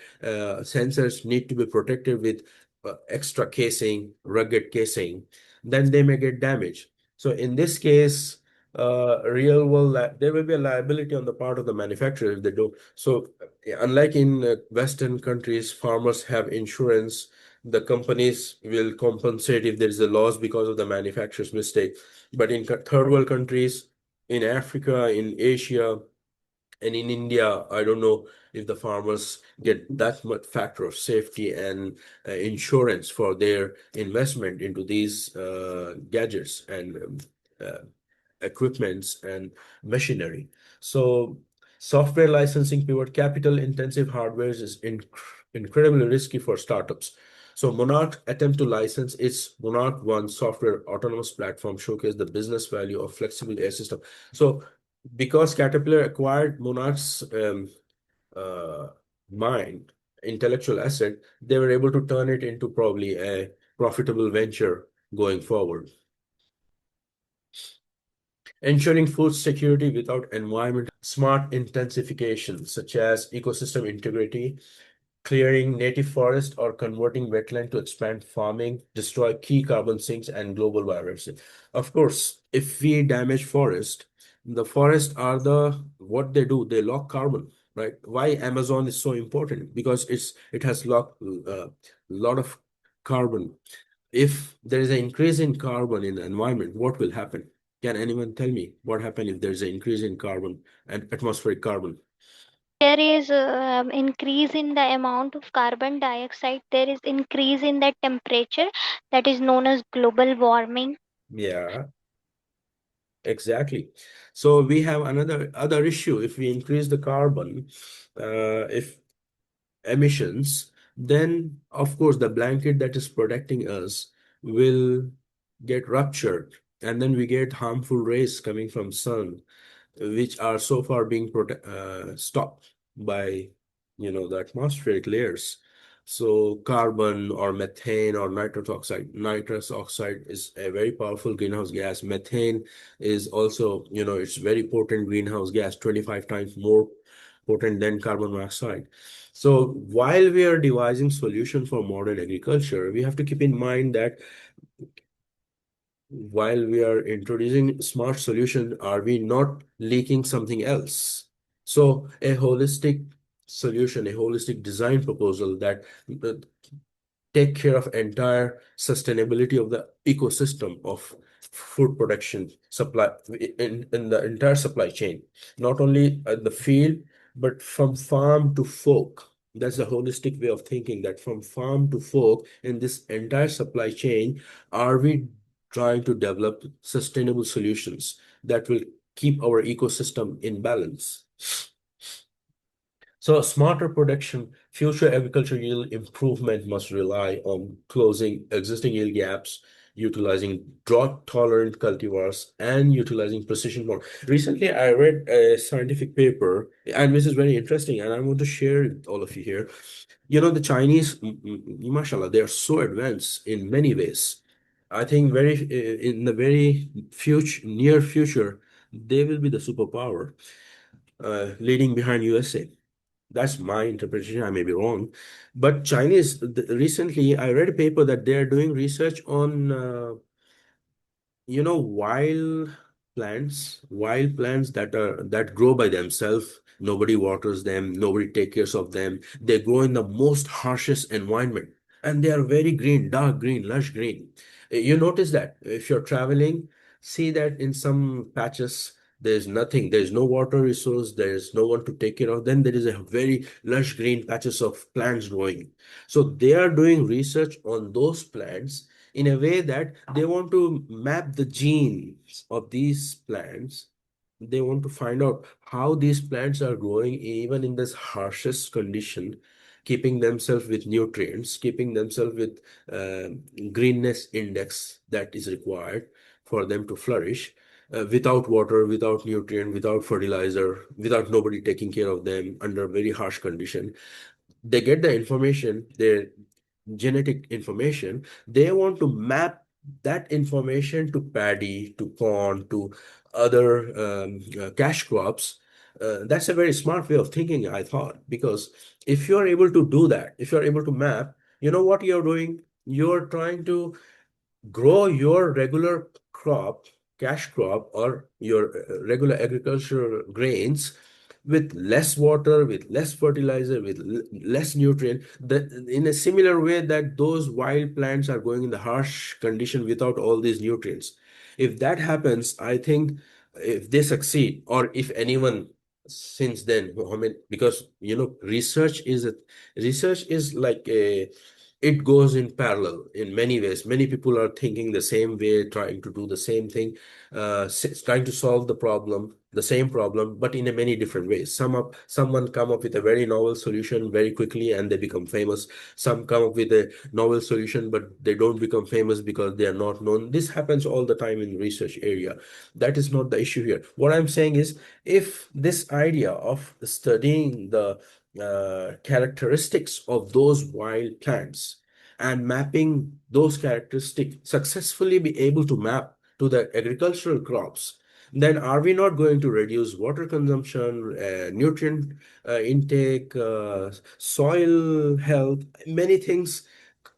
A: sensors need to be protected with extra casing, rugged casing, then they may get damaged. So in this case, real world there will be a liability on the part of the manufacturer if they don't. So unlike in Western countries, farmers have insurance. The companies will compensate if there is a loss because of the manufacturer's mistake. But in third world countries, in Africa, in Asia, And in India, I don't know if the farmers get that much factor of safety and insurance for their investment into these gadgets and uh, equipments and machinery. So software licensing pivot capital intensive hardware is incredibly risky for startups. So Monarch attempt to license its Monarch One software autonomous platform showcase the business value of flexible air system. So because Caterpillar acquired Monarch's uh, mind, intellectual asset, they were able to turn it into probably a profitable venture going forward. Ensuring food security without environment smart intensification, such as ecosystem integrity, clearing native forest or converting wetland to expand farming, destroy key carbon sinks and global biodiversity. Of course, if we damage forest, the forests are the what they do, they lock carbon, right? Why Amazon is so important? Because it has locked a lot of carbon. If there is an increase in carbon in the environment, what will happen? Can anyone tell me what happens if there's an increase in carbon and atmospheric carbon?
E: There is increase in the amount of carbon dioxide. There is increase in the temperature, that is known as global warming.
A: Yeah, exactly. So we have another other issue. If we increase the carbon, if emissions, then of course the blanket that is protecting us will get ruptured, and then we get harmful rays coming from sun, which are so far being stopped by the atmospheric layers. So carbon or methane or nitrous oxide is a very powerful greenhouse gas. Methane is also, it's very potent greenhouse gas, 25 times more potent than carbon monoxide. So while we are devising solution for modern agriculture, we have to keep in mind that while we are introducing smart solution, are we not leaking something else? So a holistic solution, a holistic design proposal that uh, take care of entire sustainability of the ecosystem of food production supply in the entire supply chain, not only at the field, but from farm to fork. That's a holistic way of thinking, that from farm to fork in this entire supply chain, are we trying to develop sustainable solutions that will keep our ecosystem in balance? So smarter production, future agriculture yield improvement must rely on closing existing yield gaps, utilizing drought-tolerant cultivars, and utilizing precision more. Recently, I read a scientific paper, and this is very interesting, and I want to share it with all of you here. The Chinese, mashallah, they are so advanced in many ways. I think in the very near future, they will be the superpower, leading behind USA. That's my interpretation. I may be wrong. But Chinese, recently, I read a paper that they are doing research on, wild plants that grow by themselves. Nobody waters them, nobody takes care of them. They grow in the most harshest environment, and they are very green, dark green, lush green. You notice that if you're traveling, see that in some patches there's nothing, there's no water resource, there's no one to take care of. Then there is a very lush green patches of plants growing. So they are doing research on those plants in a way that they want to map the genes of these plants. They want to find out how these plants are growing even in this harshest condition, keeping themselves with nutrients, keeping themselves with greenness index that is required for them to flourish, without water, without nutrient, without fertilizer, without nobody taking care of them under very harsh condition. They get the information, their genetic information. They want to map that information to paddy, to corn, to other cash crops. That's a very smart way of thinking, I thought, because if you're able to do that, if you're able to map, you know what you're doing? You're trying to grow your regular crop, cash crop, or your regular agricultural grains with less water, with less fertilizer, with less nutrient, in a similar way that those wild plants are going in the harsh condition without all these nutrients. If that happens, I think if they succeed, or if anyone since then, Mohammed, because research is like a, it goes in parallel in many ways. Many people are thinking the same way, trying to do the same thing, trying to solve the same problem, but in a many different ways. Someone come up with a very novel solution very quickly and they become famous. Some come up with a novel solution, but they don't become famous because they are not known. This happens all the time in research area. That is not the issue here. What I'm saying is, if this idea of studying the characteristics of those wild plants and mapping those characteristics, successfully be able to map to the agricultural crops, then are we not going to reduce water consumption, nutrient intake, soil health, many things?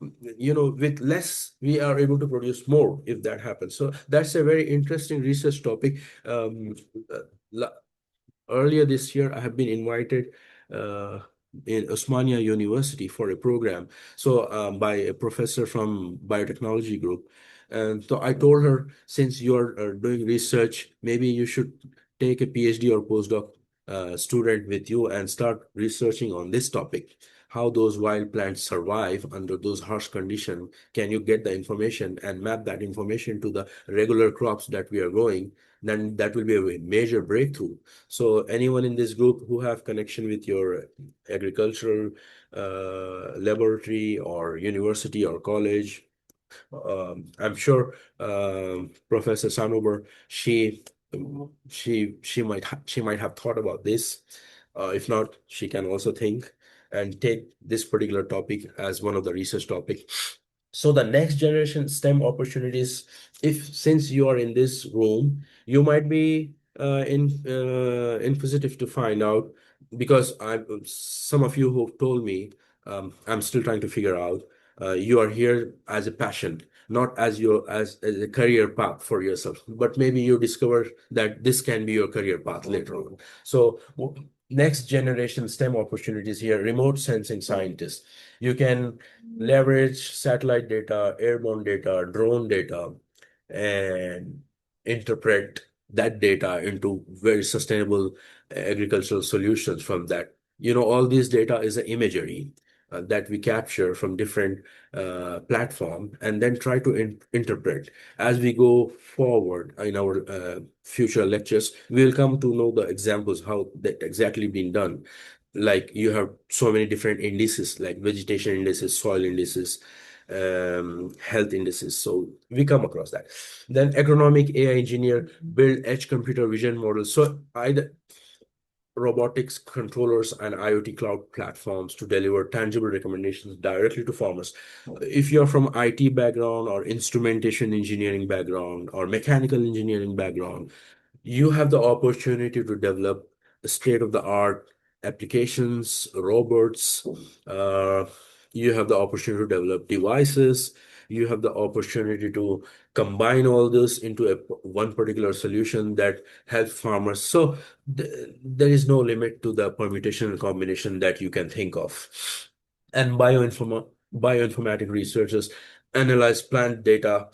A: With less, we are able to produce more if that happens. So that's a very interesting research topic. Um, uh, Earlier this year, I have been invited uh, in Osmania University for a program. So by a professor from biotechnology group. And so I told her, since you're doing research, maybe you should take a PhD or postdoc student with you and start researching on this topic. How those wild plants survive under those harsh conditions. Can you get the information and map that information to the regular crops that we are growing? Then that will be a major breakthrough. So anyone in this group who have connection with your agricultural laboratory or university or college, I'm sure Professor Sanober, she might have thought about this. If not, she can also think and take this particular topic as one of the research topic. So the next generation STEM opportunities, if since you are in this room, you might be inquisitive to find out, because some of you who told me, I'm still trying to figure out. You are here as a passion, not as a career path for yourself. But maybe you discover that this can be your career path later on. So next generation STEM opportunities here: remote sensing scientists. You can leverage satellite data, airborne data, drone data, and interpret that data into very sustainable agricultural solutions from that. All this data is an imagery that we capture from different platform and then try to interpret. As we go forward in our future lectures, we will come to know the examples how that exactly been done. Like, you have so many different indices, like vegetation indices, soil indices, health indices. So we come across that. Then agronomic AI engineer build edge computer vision models. So either robotics controllers and IoT cloud platforms to deliver tangible recommendations directly to farmers. If you're from IT background or instrumentation engineering background or mechanical engineering background, you have the opportunity to develop state-of-the-art applications, robots. You have the opportunity to develop devices. You have the opportunity to combine all this into one particular solution that helps farmers. So there is no limit to the permutation and combination that you can think of. And bioinformatic researchers analyze plant genomic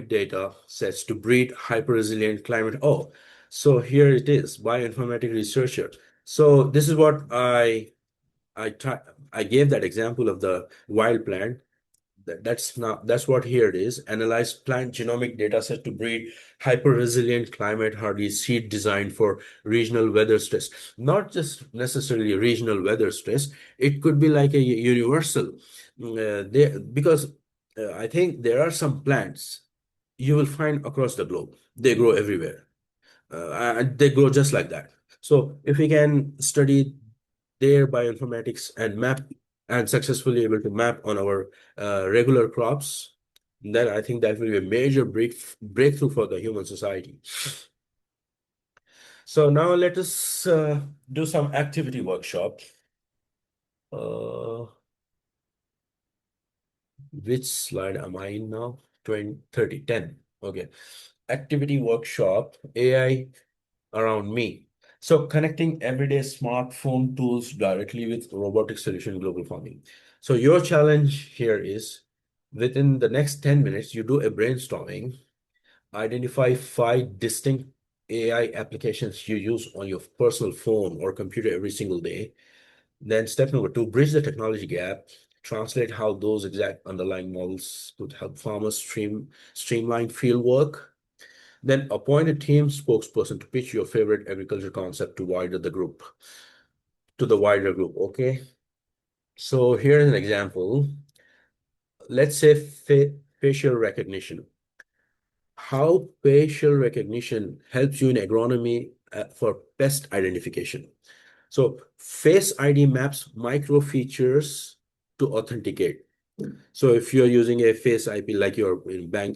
A: data sets to breed hyper-resilient climate. Oh, so here it is, bioinformatic researcher. So this is what I gave that example of the wild plant. That's what here it is. Analyze plant genomic data set to breed hyper-resilient climate hardy seed designed for regional weather stress. Not just necessarily regional weather stress. It could be like a universal. Because I think there are some plants you will find across the globe. They grow everywhere. And they grow just like that. So if we can study their bioinformatics and map and successfully able to map on our regular crops, then I think that will be a major breakthrough for the human society. So now let us do some activity workshop. Which slide am I in now? 20, 30, 10. Okay. Activity workshop, AI around me. So connecting everyday smartphone tools directly with robotic solution global farming. So your challenge here is, within the next 10 minutes, you do a brainstorming Identify 5 distinct AI applications you use on your personal phone or computer every single day. Then step number 2, bridge the technology gap. Translate how those exact underlying models could help farmers streamline field work. Then appoint a team spokesperson to pitch your favorite agriculture concept to the wider group. Okay. So here's an example. Let's say facial recognition. How facial recognition helps you in agronomy for pest identification. So Face ID maps micro features to authenticate. So if you're using a Face IP, like you're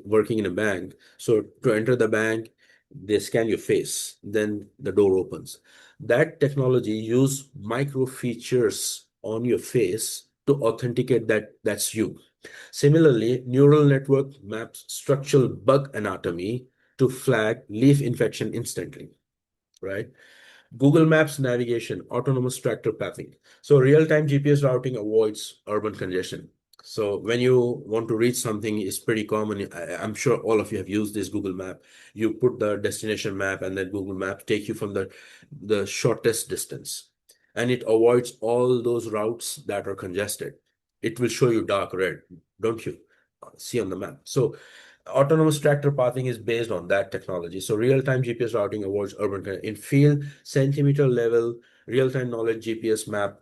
A: working in a bank, so to enter the bank, they scan your face, then the door opens. That technology use micro features on your face to authenticate that that's you. Similarly, neural network maps structural bug anatomy to flag leaf infection instantly, right? Google Maps navigation, autonomous tractor pathing. So real-time GPS routing avoids urban congestion. So when you want to reach something, it's pretty common. I'm sure all of you have used this Google Map. You put the destination map and then Google Maps take you from the shortest distance. And it avoids all those routes that are congested. It will show you dark red, don't you? See on the map. So autonomous tractor pathing is based on that technology. So real-time GPS routing avoids in field centimeter level real-time knowledge GPS map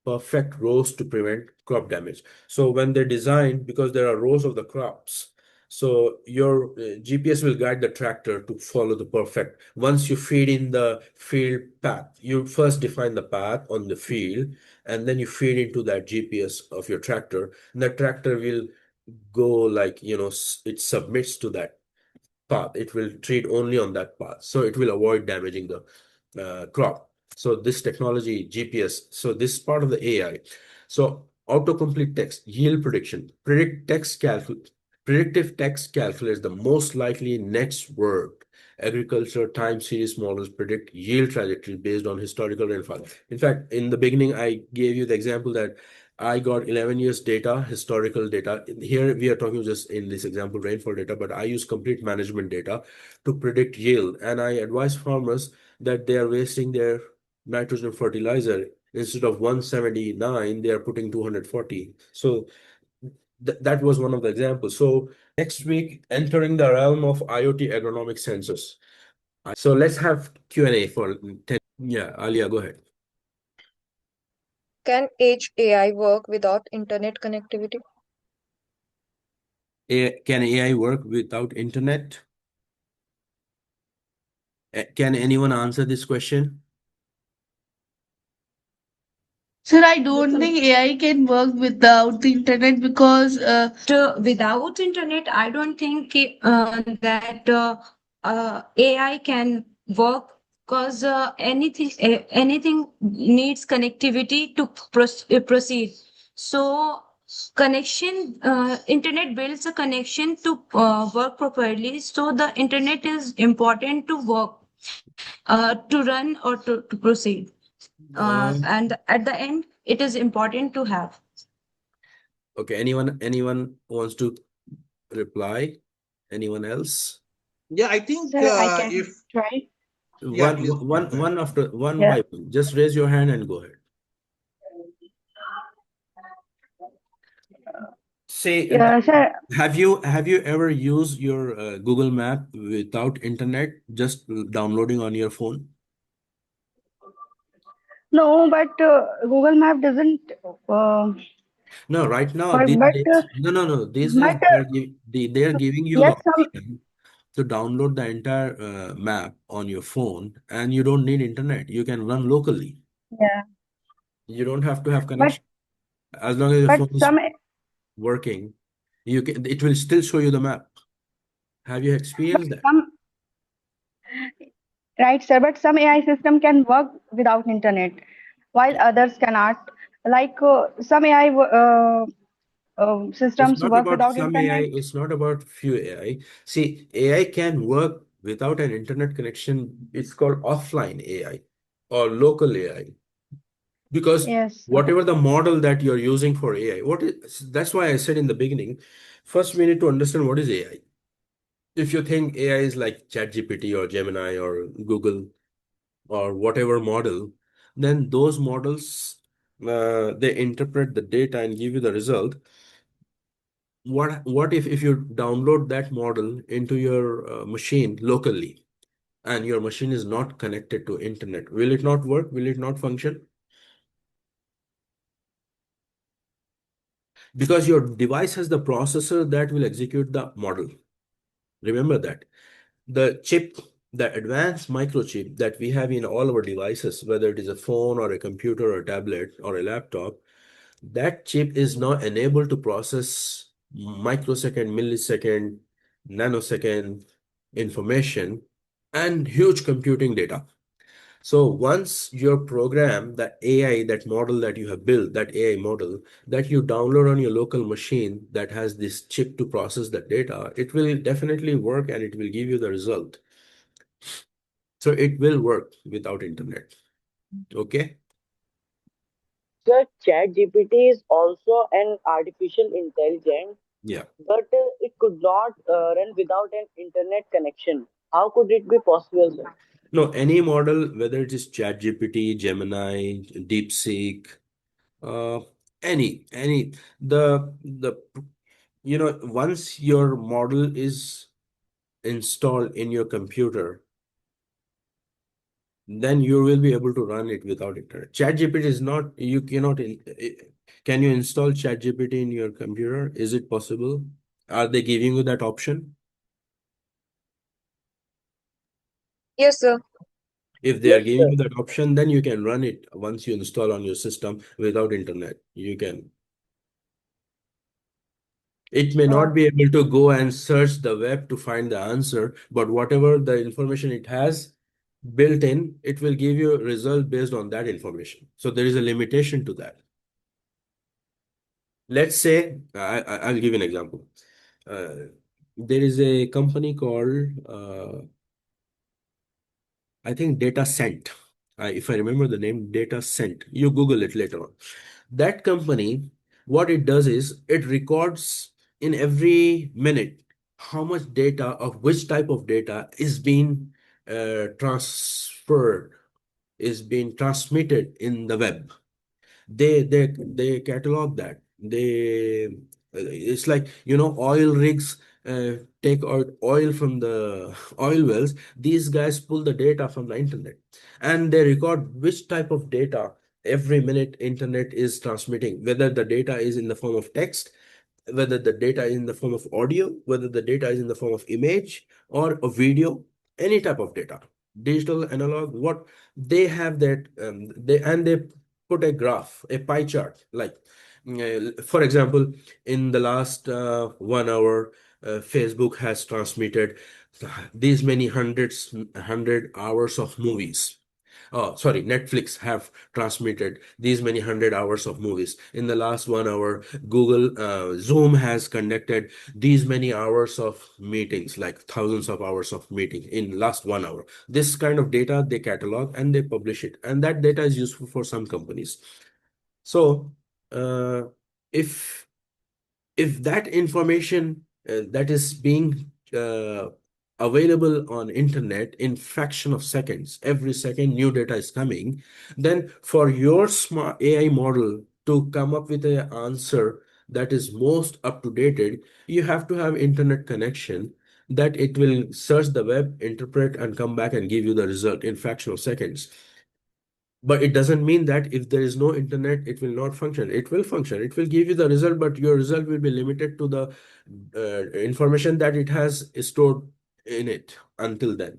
A: perfect rows to prevent crop damage. So when they're designed, because there are rows of the crops, so your GPS will guide the tractor to follow the perfect. Once you feed in the field path, you first define the path on the field, and then you feed into that GPS of your tractor, and the tractor will go like, it submits to that path. It will treat only on that path. So it will avoid damaging the crop. So this technology, GPS, so this is part of the AI. So autocomplete text, yield prediction, predictive text calculates the most likely next word. Agriculture time series models predict yield trajectory based on historical rainfall. In fact, in the beginning, I gave you the example that I got 11 years data, historical data. Here we are talking just in this example, rainfall data, but I use complete management data to predict yield. And I advise farmers that they are wasting their nitrogen fertilizer. Instead of 179, they are putting 240. So that was one of the examples. So next week, entering the realm of IoT agronomic sensors. So let's have Q&A for 10. Yeah, Alia, go ahead.
C: Can Edge AI work without internet connectivity?
A: Can AI work without internet? Can anyone answer this question?
F: Sir, I don't think AI can work without the internet because
C: Without internet, I don't think that AI can work because anything needs connectivity to proceed. So connection, internet builds a connection to work properly. So the internet is important to work, to run or to proceed. And at the end, it is important to have.
A: Okay, anyone wants to reply? Anyone else?
G: Yeah, I think
B: Sir, I can
G: if
B: try.
G: yeah, please go ahead.
A: One after one
B: Yeah.
A: by one. Just raise your hand and go ahead. Say,
B: Yeah, sir.
A: have you ever used your Google Map without internet, just downloading on your phone?
B: No, but Google Map doesn't.
A: No, right now,
B: But
A: these
B: but uh,
A: days, no. These days,
B: but
A: they are giving you the
B: yes, some.
A: option to download the entire map on your phone, and you don't need internet. You can run locally.
B: Yeah,
A: You don't have to have
B: but
A: connection. As long as your
B: but
A: phone is
B: some.
A: working, it will still show you the map. Have you
B: But
A: experienced that?
B: some. Right, sir. But some AI system can work without internet, while others cannot. Like some AI
A: It's
B: systems
A: not
B: work
A: about
B: without
A: some AI,
B: internet.
A: it's not about few AI. See, AI can work without an internet connection. It's called offline AI or local AI. Because
B: Yes.
A: whatever the model that you're using for AI, that's why I said in the beginning, first we need to understand what is AI. If you think AI is like ChatGPT or Gemini or Google or whatever model, then those models they interpret the data and give you the result. What if you download that model into your machine locally and your machine is not connected to internet? Will it not work? Will it not function? Because your device has the processor that will execute the model. Remember that. The chip, the advanced microchip that we have in all our devices, whether it is a phone or a computer or a tablet or a laptop, that chip is now enabled to process microsecond, millisecond, nanosecond information and huge computing data. So once your program, that AI, that model that you have built, that AI model that you download on your local machine that has this chip to process the data, it will definitely work and it will give you the result. So it will work without internet. Okay?
H: So ChatGPT is also an artificial intelligence,
A: Yeah.
H: but it could not run without an internet connection. How could it be possible, sir?
A: No, any model, whether it is ChatGPT, Gemini, DeepSeek, uh, any, the once your model is installed in your computer, then you will be able to run it without internet. ChatGPT is not, you cannot, can you install ChatGPT in your computer? Is it possible? Are they giving you that option?
C: Yes, sir.
A: If they are
H: Yes,
A: giving
H: sir.
A: you that option, then you can run it once you install on your system without internet. You can. It may
H: Uh,
A: not be able to go and search the web to find the answer, but whatever the information it has built in, it will give you a result based on that information. So there is a limitation to that. Let's say, I'll give you an example. Uh, there is a company called, I think, Data Cent. If I remember the name, Data Cent. You Google it later on. That company, what it does is it records in every minute how much data of which type of data is being transferred, is being transmitted in the web. They catalog that. They It's like, oil rigs take out oil from the oil wells. These guys pull the data from the internet and they record which type of data every minute internet is transmitting, whether the data is in the form of text, whether the data is in the form of audio, whether the data is in the form of image or a video, any type of data, digital, analog, what they have that they put a graph, a pie chart, like for example, in the last 1 hour, Facebook has transmitted these many hundred hours of movies. Oh, sorry, Netflix have transmitted these many hundred hours of movies. In the last 1 hour, Google Zoom has conducted these many hours of meetings, like thousands of hours of meeting in last 1 hour. This kind of data they catalog and they publish it, and that data is useful for some companies. So, uh, if that information that is being available on internet in fraction of seconds, every second new data is coming, then for your smart AI model to come up with an answer that is most up to date, you have to have internet connection that it will search the web, interpret, and come back and give you the result in fraction of seconds. But it doesn't mean that if there is no internet, it will not function. It will function. It will give you the result, but your result will be limited to the information that it has stored in it until then.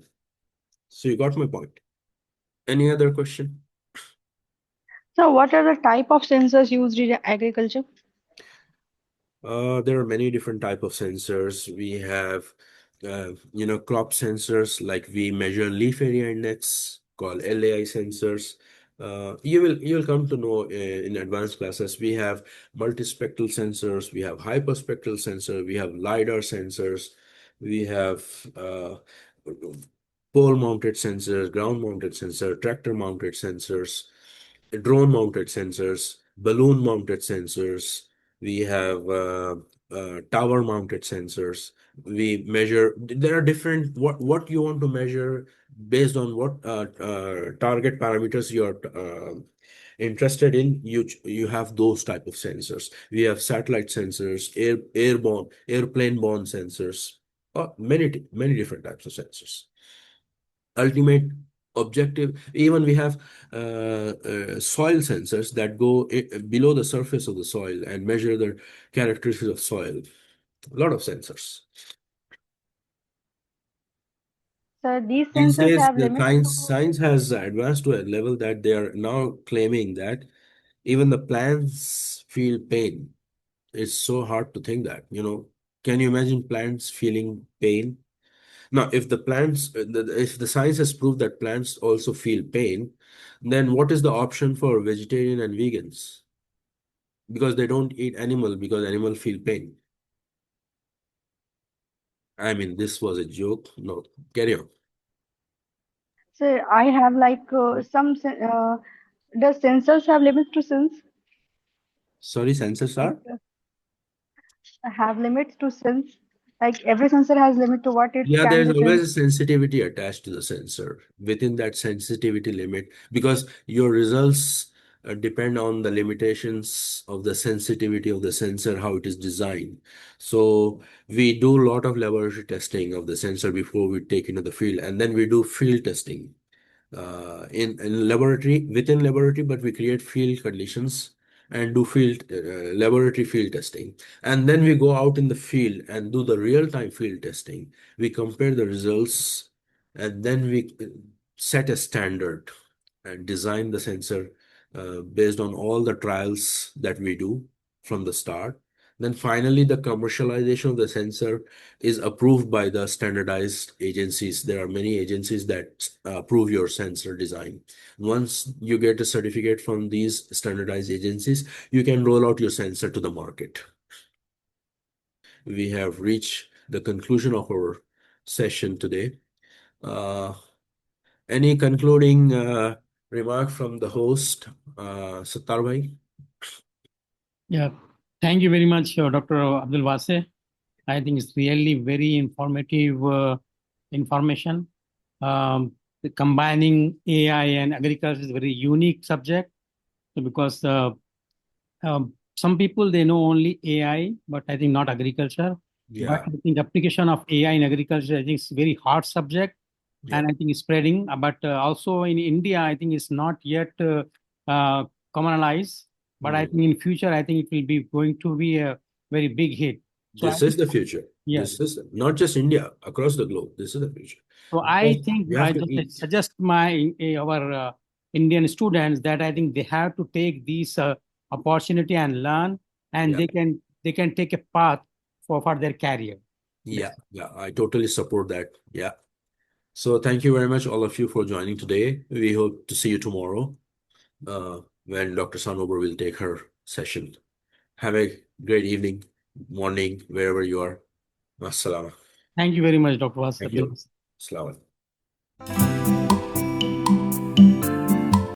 A: So you got my point. Any other question?
B: So, what are the type of sensors used in agriculture?
A: There are many different type of sensors. We have, crop sensors, like we measure leaf area index, called LAI sensors. You'll come to know in advanced classes. We have multispectral sensors. We have hyperspectral sensor. We have lidar sensors. We have pole-mounted sensors, ground-mounted sensor, tractor-mounted sensors, drone-mounted sensors, balloon-mounted sensors, We have tower mounted sensors. We measure, there are different, what you want to measure based on what target parameters you're interested in, you have those type of sensors. We have satellite sensors, airplane borne sensors, many different types of sensors. Ultimate objective, even we have soil sensors that go below the surface of the soil and measure the characteristics of soil. A lot of sensors.
B: So these
A: These
B: sensors
A: days,
B: have
A: the
B: limits
A: science has advanced to a level that they are now claiming that even the plants feel pain. It's so hard to think that, can you imagine plants feeling pain? Now, if if the science has proved that plants also feel pain, then what is the option for vegetarian and vegans? Because they don't eat animal because animal feel pain. I mean, this was a joke. No, carry on.
B: So I have like does sensors have limits to sense?
A: Sorry, sensors
B: Like
A: are?
B: have limits to sense? Like every sensor has limit to what it
A: Yeah,
B: can
A: there's
B: be
A: always a
B: sensed.
A: sensitivity attached to the sensor within that sensitivity limit because your results depend on the limitations of the sensitivity of the sensor, how it is designed. So we do a lot of laboratory testing of the sensor before we take into the field, and then we do field testing in laboratory, within laboratory, but we create field conditions and do field laboratory field testing, and then we go out in the field and do the real-time field testing. We compare the results, and then we set a standard and design the sensor based on all the trials that we do from the start. Then finally, the commercialization of the sensor is approved by the standardized agencies. There are many agencies that approve your sensor design. Once you get a certificate from these standardized agencies, you can roll out your sensor to the market. We have reached the conclusion of our session today. Any concluding remark from the host, Sattar Bhai?
I: Yeah, thank you very much, Dr. Abdulwasey. I think it's really very informative information. Combining AI and agriculture is a very unique subject because some people they know only AI, but I think not agriculture. But
A: Yeah,
I: I think application of AI in agriculture, I think it's very hard subject,
A: yeah,
I: and I think it's spreading. But also in India, I think it's not yet commonalized. But I think in future, I think it will be going to be a very big hit. So I
A: This is
I: think
A: the future.
I: yes.
A: This is not just India, across the globe. This is the future.
I: So I
A: Because
I: think
A: we have
I: I
A: to
I: just
A: eat.
I: suggest my our Indian students that I think they have to take these opportunity and learn, and
A: Yeah,
I: they can take a path for their career.
A: yeah, yeah. I totally support that. Yeah. So thank you very much, all of you, for joining today. We hope to see you tomorrow when Dr. Sanober will take her session. Have a great evening, morning, wherever you are. Assalamu.
I: Thank you very much, Dr.
A: Thank you.
I: Wasif.
A: Assalamu.